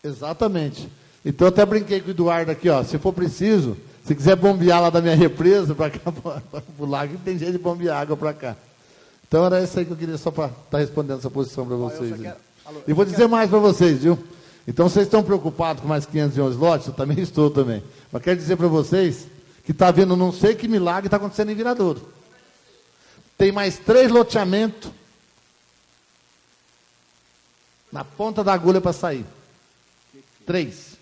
Exatamente. Então, eu até brinquei com o Eduardo aqui, ó, se for preciso, se quiser bombear lá da minha represa para cá, para o lago, tem jeito de bombear água para cá. Então, era isso aí que eu queria só para estar respondendo essa posição para vocês. E vou dizer mais para vocês, viu? Então, vocês estão preocupados com mais 511 lotes? Eu também estou também. Mas quero dizer para vocês que está havendo não sei que milagre está acontecendo em Viradouro. Tem mais 3 loteamentos na ponta da agulha para sair. 3. Deixa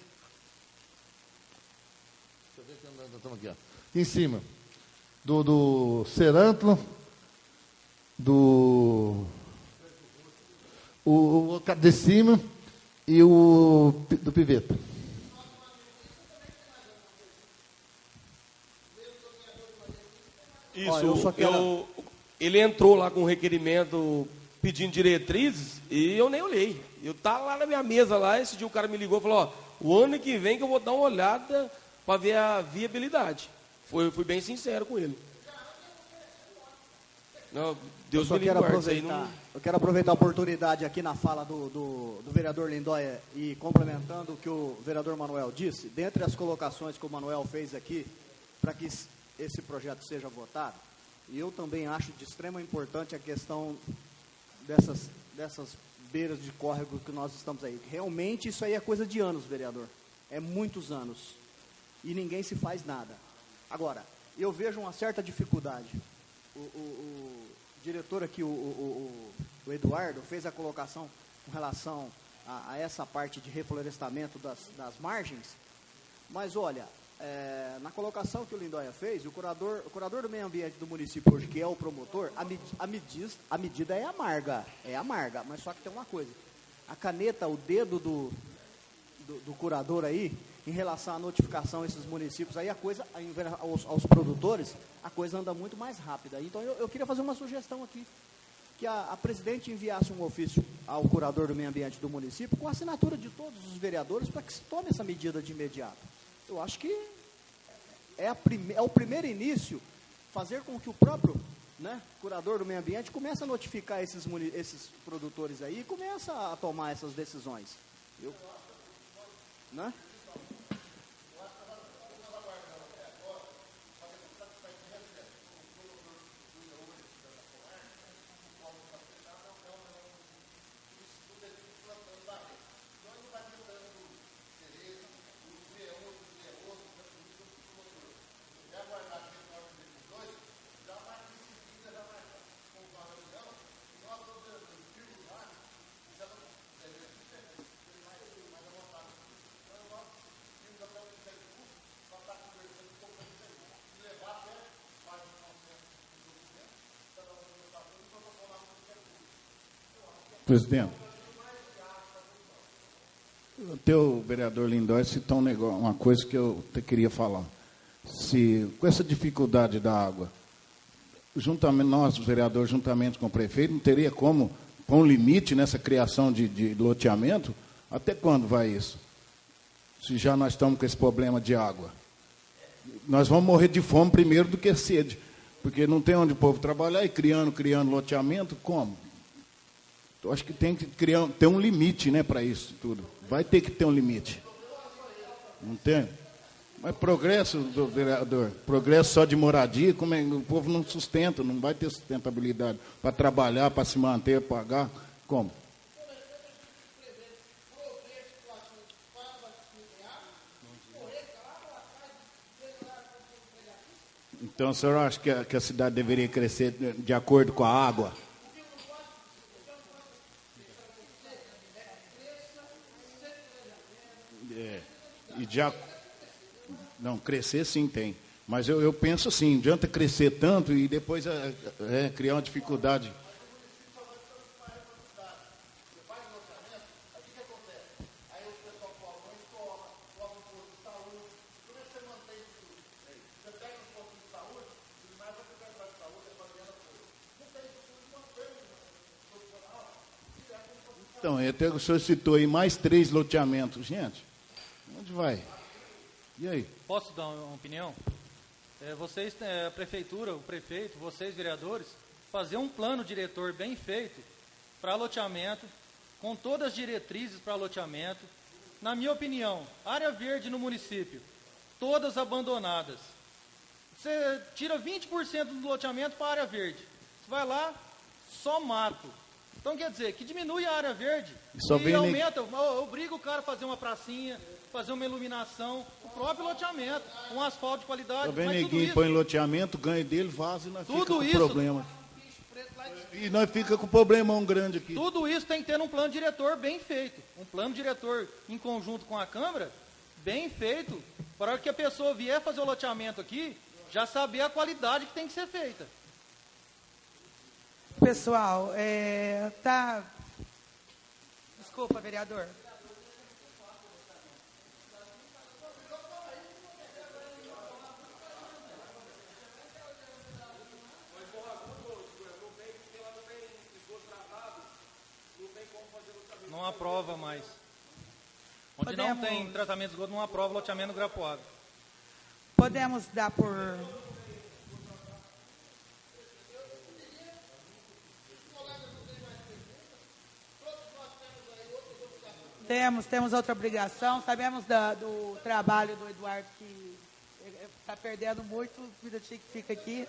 eu ver se nós estamos aqui, ó. Aqui em cima. Do Serântula, o de cima e o do Piveta. Isso, ele entrou lá com um requerimento pedindo diretrizes e eu nem olhei. Eu estava lá na minha mesa lá, esse dia o cara me ligou e falou, ó, o ano que vem que eu vou dar uma olhada para ver a viabilidade. Fui bem sincero com ele. Não, Deus me livre. Eu quero aproveitar a oportunidade aqui na fala do vereador Lindóia e complementando o que o vereador Manuel disse, dentre as colocações que o Manuel fez aqui, para que esse projeto seja votado, e eu também acho de extrema importância a questão dessas beiras de córrego que nós estamos aí. Realmente isso aí é coisa de anos, vereador. É muitos anos. E ninguém se faz nada. Agora, eu vejo uma certa dificuldade. O diretor aqui, o o Eduardo fez a colocação com relação a essa parte de reflorestamento das margens, mas olha, na colocação que o Lindóia fez, o curador do meio ambiente do município hoje, que é o promotor, a medida é amarga, mas só que tem uma coisa, a caneta, o dedo do curador aí, em relação à notificação a esses municípios, aí a coisa, aos produtores, a coisa anda muito mais rápida. Então eu queria fazer uma sugestão aqui, que a presidente enviasse um ofício ao curador do meio ambiente do município, com a assinatura de todos os vereadores, para que se tome essa medida de imediato. Eu acho que é o primeiro início, fazer com que o próprio, né, curador do meio ambiente comece a notificar esses produtores aí e comece a tomar essas decisões. Né? Presidente, o teu vereador Lindóia citou uma coisa que eu queria falar. Se, com essa dificuldade da água, nós, os vereadores, juntamente com o prefeito, não teria como pôr um limite nessa criação de loteamento? Até quando vai isso? Se já nós estamos com esse problema de água. Nós vamos morrer de fome primeiro do que sede, porque não tem onde o povo trabalhar e criando loteamento, como? Eu acho que tem que ter um limite, né, para isso tudo. Vai ter que ter um limite. Não tem? Mas progresso, do vereador, progresso só de moradia, como o povo não sustenta, não vai ter sustentabilidade para trabalhar, para se manter, pagar. Como? Então, o senhor acha que a cidade deveria crescer de acordo com a água? Não, crescer sim tem. Mas eu penso assim, não adianta crescer tanto e depois criar uma dificuldade. Então, até o senhor citou aí mais 3 loteamentos. Gente, onde vai? E aí? Posso dar uma opinião? Vocês, a prefeitura, o prefeito, vocês, vereadores, fazer um plano diretor bem feito para loteamento, com todas as diretrizes para loteamento. Na minha opinião, área verde no município, todas abandonadas. Você tira 20% do loteamento para a área verde. Você vai lá, só mato. Então, quer dizer, que diminui a área verde e aumenta, obriga o cara a fazer uma pracinha, fazer uma iluminação, o próprio loteamento, um asfalto de qualidade. Também ninguém põe loteamento, ganha dele, vaza e nós fica com problema. E nós fica com problemão grande aqui. Tudo isso tem que ter um plano diretor bem feito. Um plano diretor em conjunto com a Câmara, bem feito, para que a pessoa vier fazer o loteamento aqui, já saber a qualidade que tem que ser feita. Pessoal, Desculpa, vereador. Não aprova mais. Onde não tem tratamento de esgoto, não aprova loteamento no Grapuaga. Podemos dar por... Temos outra obrigação, sabemos do trabalho do Eduardo, que está perdendo muito, o minutinho que fica aqui.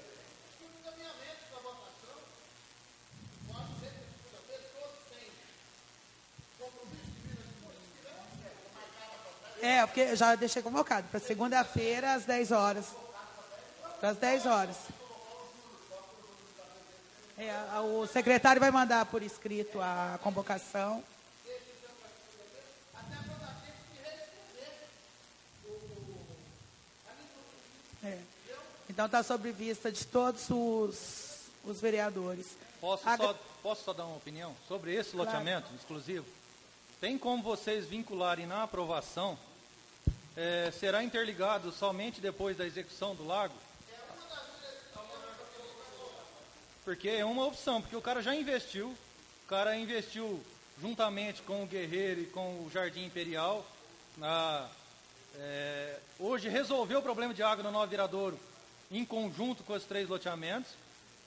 Porque já deixei convocado para segunda-feira às 10 horas. Para as 10 horas. O secretário vai mandar por escrito a convocação. Então está sob vista de todos os vereadores. Posso só dar uma opinião sobre esse loteamento exclusivo? Tem como vocês vincularem na aprovação, será interligado somente depois da execução do lago? Porque é uma opção, porque o cara já investiu, juntamente com o Guerreiro e com o Jardim Imperial, hoje resolveu o problema de água no Nova Viradouro, em conjunto com os 3 loteamentos.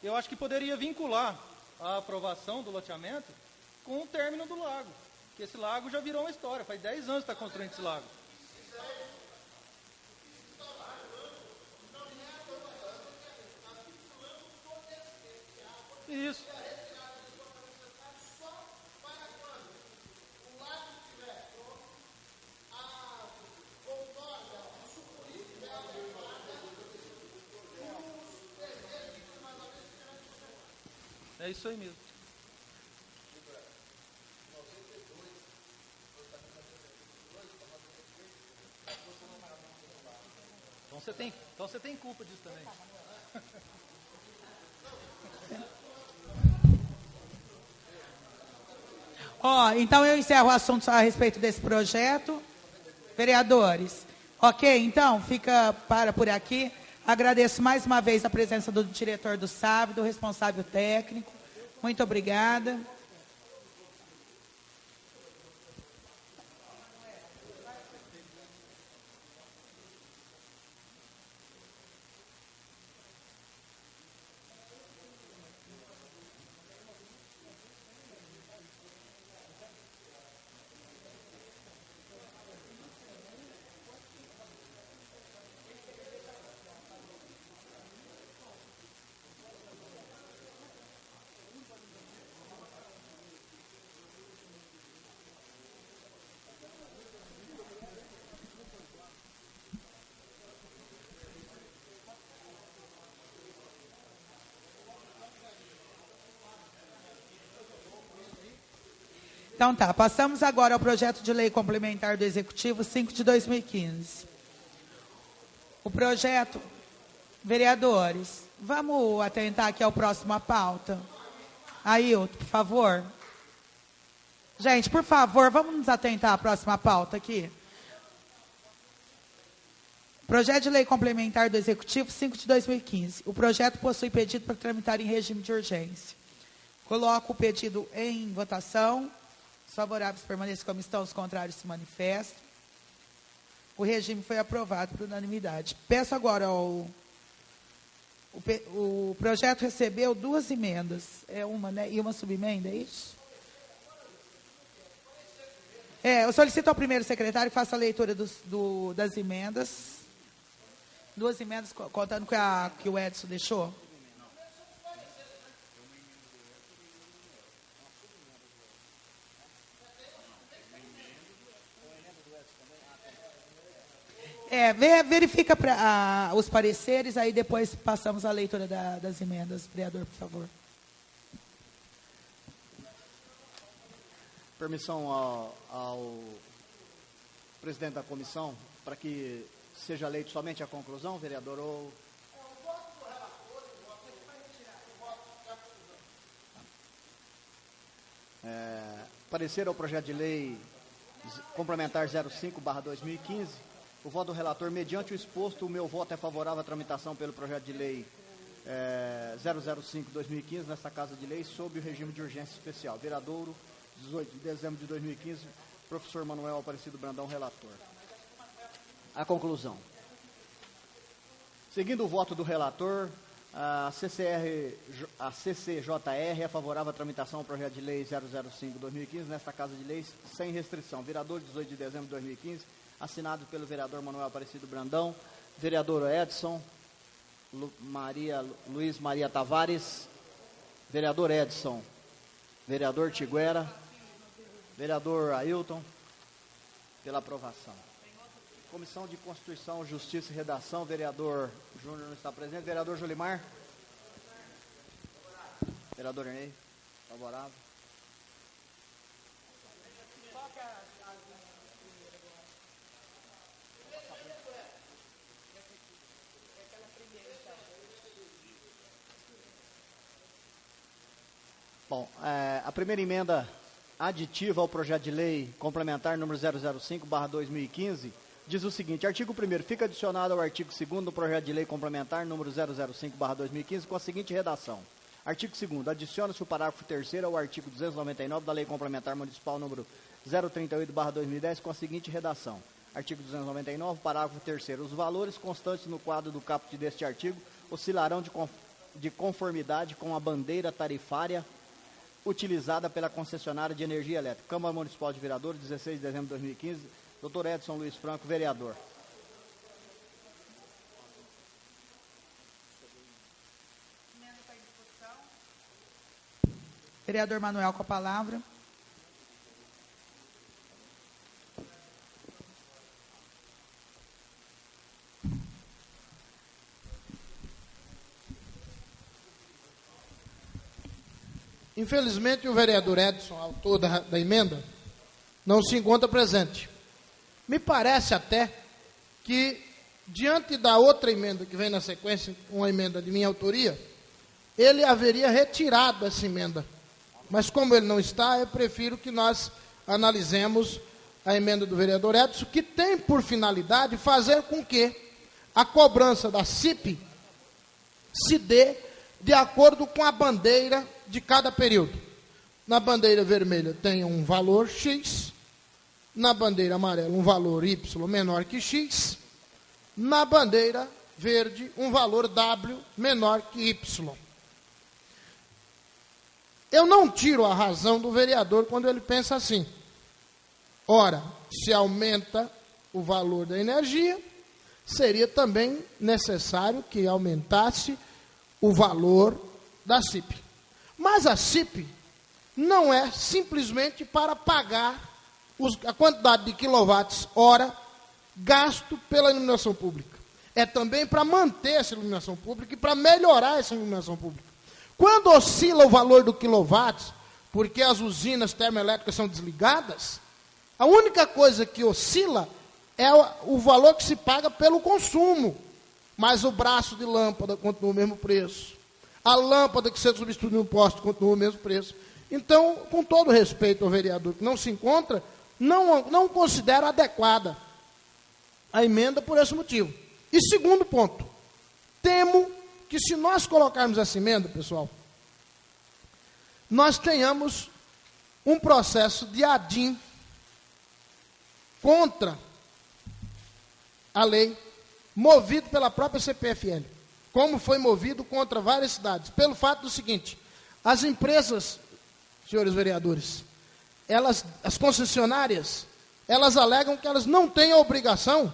Eu acho que poderia vincular a aprovação do loteamento com o término do lago, porque esse lago já virou uma história, faz 10 anos que está construindo esse lago. Isso. É isso aí mesmo. Então você tem culpa disso também. Então eu encerro o assunto a respeito desse projeto. Vereadores, ok? Então, fica por aqui. Agradeço mais uma vez a presença do diretor do SAV, do responsável técnico. Muito obrigada. Então tá, passamos agora ao projeto de lei complementar do Executivo 5 de 2015. O projeto, vereadores, vamos atentar aqui ao próximo pauta. Ailton, por favor. Gente, por favor, vamos nos atentar à próxima pauta aqui. Projeto de lei complementar do Executivo 5 de 2015. O projeto possui pedido para tramitar em regime de urgência. Coloco o pedido em votação. Os favoráveis permaneçam como estão, os contrários se manifestam. O regime foi aprovado por unanimidade. Peço agora o projeto recebeu 2 emendas. Uma, né, e uma subemenda, é isso? Eu solicito ao primeiro secretário que faça a leitura das emendas. 2 emendas, contando com a que o Edson deixou. Verifica os pareceres, aí depois passamos a leitura das emendas. Vereador, por favor. Permissão ao presidente da comissão para que seja leito somente a conclusão, vereador, ou... Parecer ao projeto de lei complementar 05/2015. O voto do relator, mediante o exposto, o meu voto é favorável à tramitação pelo projeto de lei 005/2015 nesta Casa de Lei, sob o regime de urgência especial. Viradouro, 18 de dezembro de 2015, professor Manuel Aparecido Brandão, relator. A conclusão. Seguindo o voto do relator, a CCJR é favorável à tramitação do projeto de lei 005/2015 nesta Casa de Leis, sem restrição. Vereador, 18 de dezembro de 2015, assinado pelo vereador Manuel Aparecido Brandão, vereador Edson, Luiz Maria Tavares, vereador Edson, vereador Tiguera, vereador Ailton, pela aprovação. Comissão de Constituição, Justiça e Redação, vereador Júnior não está presente, vereador Julimar. Vereador Ernei, favorável. Bom, a primeira emenda aditiva ao projeto de lei complementar número 005/2015 diz o seguinte: artigo 1º, fica adicionado ao artigo 2º do projeto de lei complementar número 005/2015 com a seguinte redação. Artigo 2º, adiciona-se o parágrafo 3º ao artigo 299 da lei complementar municipal número 038/2010 com a seguinte redação. Artigo 299, parágrafo 3º. Os valores constantes no quadro do caput deste artigo oscilarão de conformidade com a bandeira tarifária utilizada pela concessionária de energia elétrica. Câmara Municipal de Vereadores, 16 de dezembro de 2015. Dr. Edson Luiz Franco, vereador. Vereador Manuel com a palavra. Infelizmente, o vereador Edson, autor da emenda, não se encontra presente. Me parece até que, diante da outra emenda que vem na sequência, uma emenda de minha autoria, ele haveria retirado essa emenda. Mas como ele não está, eu prefiro que nós analisemos a emenda do vereador Edson, que tem por finalidade fazer com que a cobrança da CIP se dê de acordo com a bandeira de cada período. Na bandeira vermelha tem um valor X, na bandeira amarela um valor Y menor que X, na bandeira verde um valor W menor que Y. Eu não tiro a razão do vereador quando ele pensa assim. Ora, se aumenta o valor da energia, seria também necessário que aumentasse o valor da CIP. Mas a CIP não é simplesmente para pagar a quantidade de quilowatts-hora gasto pela iluminação pública. É também para manter essa iluminação pública e para melhorar essa iluminação pública. Quando oscila o valor do quilowatts, porque as usinas termoelétricas são desligadas, a única coisa que oscila é o valor que se paga pelo consumo. Mas o braço de lâmpada continua o mesmo preço. A lâmpada que você substitui no poste continua o mesmo preço. Então, com todo respeito ao vereador que não se encontra, não considero adequada a emenda por esse motivo. E segundo ponto, temo que se nós colocarmos essa emenda, pessoal, nós tenhamos um processo de ADIM contra a lei, movido pela própria CPFL, como foi movido contra várias cidades, pelo fato do seguinte: as empresas, senhores vereadores, as concessionárias, elas alegam que elas não têm a obrigação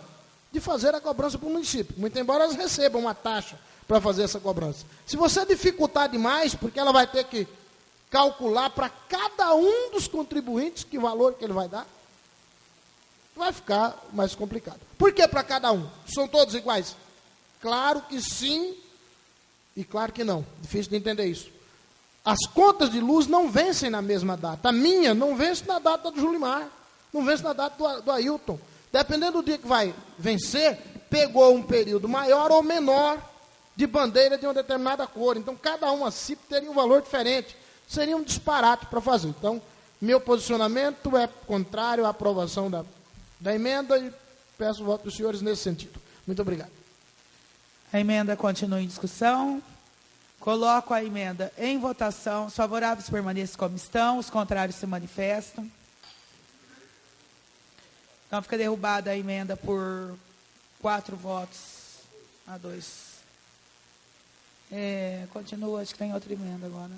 de fazer a cobrança para o município, muito embora elas recebam uma taxa para fazer essa cobrança. Se você dificultar demais, porque ela vai ter que calcular para cada um dos contribuintes que valor que ele vai dar, vai ficar mais complicado. Por que para cada um? São todos iguais? Claro que sim e claro que não. Difícil de entender isso. As contas de luz não vencem na mesma data. A minha não vence na data do Julimar, não vence na data do Ailton. Dependendo do dia que vai vencer, pegou um período maior ou menor de bandeira de uma determinada cor. Então, cada uma CIP teria um valor diferente. Seria um disparate para fazer. Então, meu posicionamento é contrário à aprovação da emenda e peço o voto dos senhores nesse sentido. Muito obrigado. A emenda continua em discussão. Coloco a emenda em votação. Os favoráveis permaneçam como estão, os contrários se manifestam. Então, fica derrubada a emenda por 4 votos a 2. Continua, acho que tem outra emenda agora.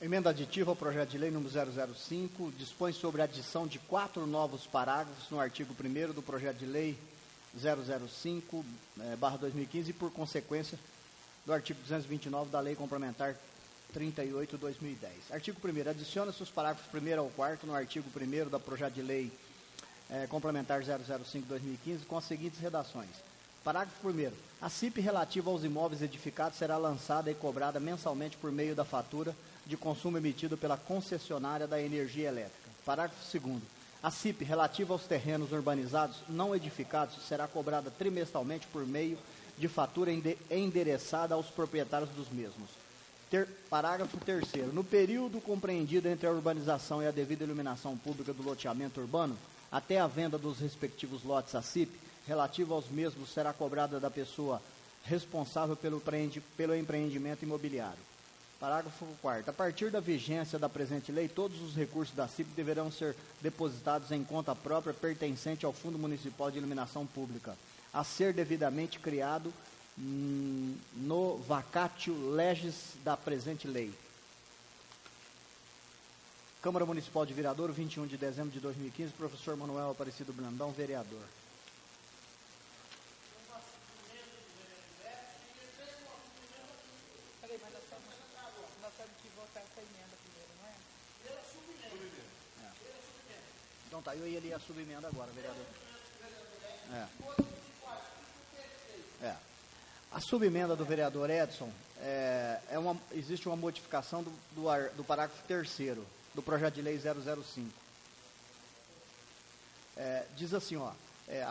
Emenda aditiva ao projeto de lei número 005, dispõe sobre a adição de 4 novos parágrafos no artigo 1º do projeto de lei 005/2015 e, por consequência, do artigo 229 da Lei Complementar 38/2010. Artigo 1º, adiciona-se os parágrafos 1º ao 4º no artigo 1º da projeto de lei complementar 005/2015 com as seguintes redações. Parágrafo 1º. A CIP relativa aos imóveis edificados será lançada e cobrada mensalmente por meio da fatura de consumo emitido pela concessionária da energia elétrica. Parágrafo 2º. A CIP relativa aos terrenos urbanizados não edificados será cobrada trimestralmente por meio de fatura endereçada aos proprietários dos mesmos. Parágrafo 3º. No período compreendido entre a urbanização e a devida iluminação pública do loteamento urbano, até a venda dos respectivos lotes à CIP, relativa aos mesmos será cobrada da pessoa responsável pelo empreendimento imobiliário. Parágrafo 4º. A partir da vigência da presente lei, todos os recursos da CIP deverão ser depositados em conta própria pertencente ao Fundo Municipal de Iluminação Pública, a ser devidamente criado no vacatio legis da presente lei. Câmara Municipal de Viradouro, 21 de dezembro de 2015, professor Manuel Aparecido Brandão, vereador. Peraí, mas nós temos que votar essa emenda primeiro, não é? Então tá, eu ia ler a subemenda agora, vereador. A subemenda do vereador Edson, existe uma modificação do parágrafo 3º do projeto de lei 005. Diz assim, ó,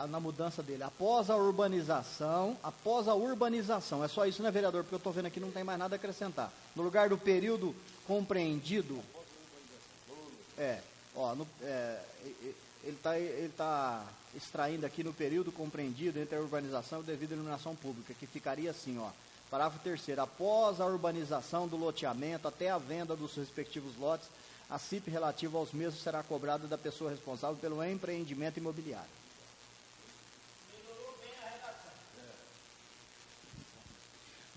na mudança dele, após a urbanização, é só isso, né, vereador? Porque eu estou vendo aqui, não tem mais nada a acrescentar. No lugar do período compreendido, ele está extraindo aqui no período compreendido entre a urbanização e a devida iluminação pública, que ficaria assim, ó, parágrafo 3º, após a urbanização do loteamento até a venda dos respectivos lotes, a CIP relativa aos mesmos será cobrada da pessoa responsável pelo empreendimento imobiliário.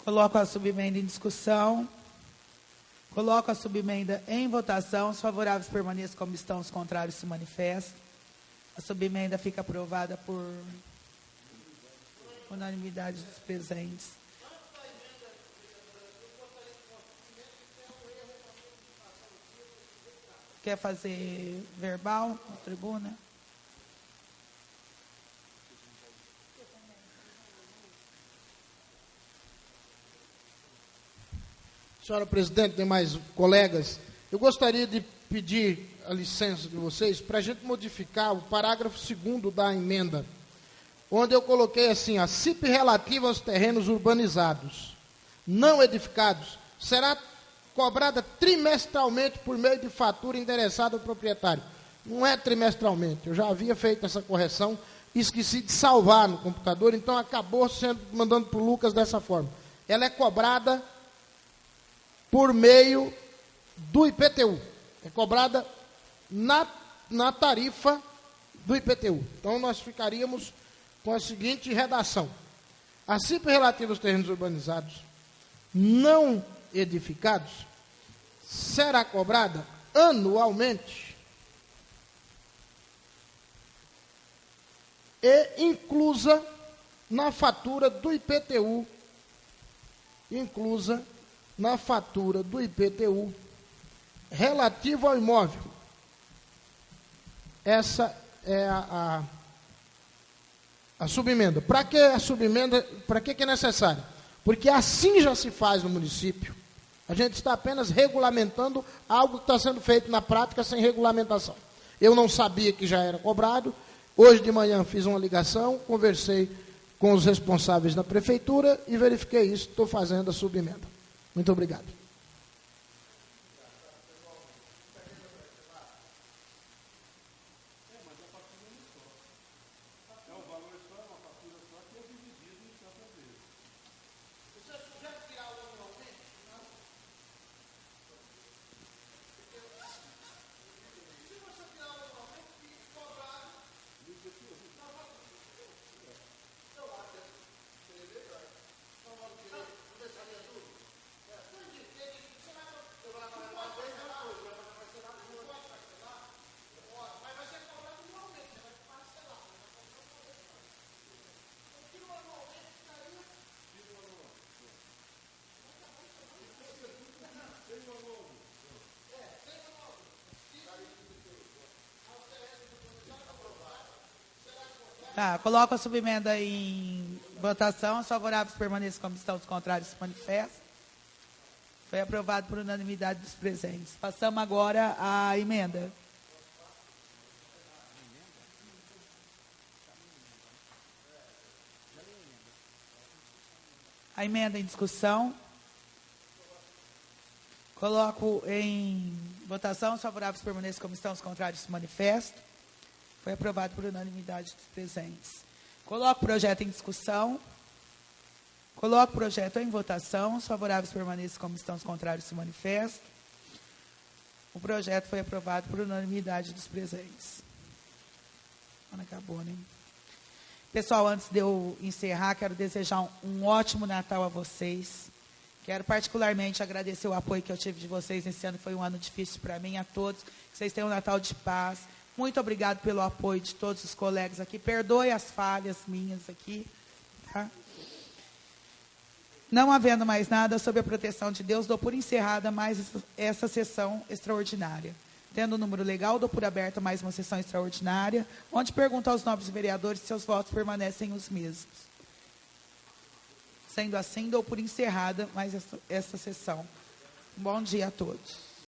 Coloco a subemenda em discussão. Coloco a subemenda em votação. Os favoráveis permaneçam como estão, os contrários se manifestam. A subemenda fica aprovada por unanimidade dos presentes. Quer fazer verbal na tribuna? Senhora presidente, demais colegas, eu gostaria de pedir a licença de vocês para a gente modificar o parágrafo 2º da emenda, onde eu coloquei assim, a CIP relativa aos terrenos urbanizados, não edificados, será cobrada trimestralmente por meio de fatura endereçada ao proprietário. Não é trimestralmente, eu já havia feito essa correção, esqueci de salvar no computador, então acabou mandando para o Lucas dessa forma. Ela é cobrada por meio do IPTU. É cobrada na tarifa do IPTU. Então, nós ficaríamos com a seguinte redação. A CIP relativa aos terrenos urbanizados não edificados será cobrada anualmente e inclusa na fatura do IPTU, relativo ao imóvel. Essa é a subemenda. Para que a subemenda? Para que é necessário? Porque assim já se faz no município. A gente está apenas regulamentando algo que está sendo feito na prática sem regulamentação. Eu não sabia que já era cobrado. Hoje de manhã fiz uma ligação, conversei com os responsáveis da prefeitura e verifiquei isso. Estou fazendo a subemenda. Muito obrigado. Tá, coloco a subemenda em Votação. Os favoráveis permaneçam como estão, os contrários se manifestam. Foi aprovado por unanimidade dos presentes. Passamos agora à emenda. A emenda em discussão. Coloco em votação. Os favoráveis permaneçam como estão, os contrários se manifestam. Foi aprovado por unanimidade dos presentes. Coloco o projeto em discussão. Coloco o projeto em votação. Os favoráveis permaneçam como estão, os contrários se manifestam. O projeto foi aprovado por unanimidade dos presentes. Não acabou, né? Pessoal, antes de eu encerrar, quero desejar um ótimo Natal a vocês. Quero particularmente agradecer o apoio que eu tive de vocês nesse ano, que foi um ano difícil para mim, a todos. Que vocês tenham um Natal de paz. Muito obrigado pelo apoio de todos os colegas aqui. Perdoe as falhas minhas aqui. Tá? Não havendo mais nada, sob a proteção de Deus, dou por encerrada mais essa sessão extraordinária. Tendo o número legal, dou por aberta mais uma sessão extraordinária, onde pergunto aos nobres vereadores se seus votos permanecem os mesmos. Sendo assim, dou por encerrada mais essa sessão. Bom dia a todos.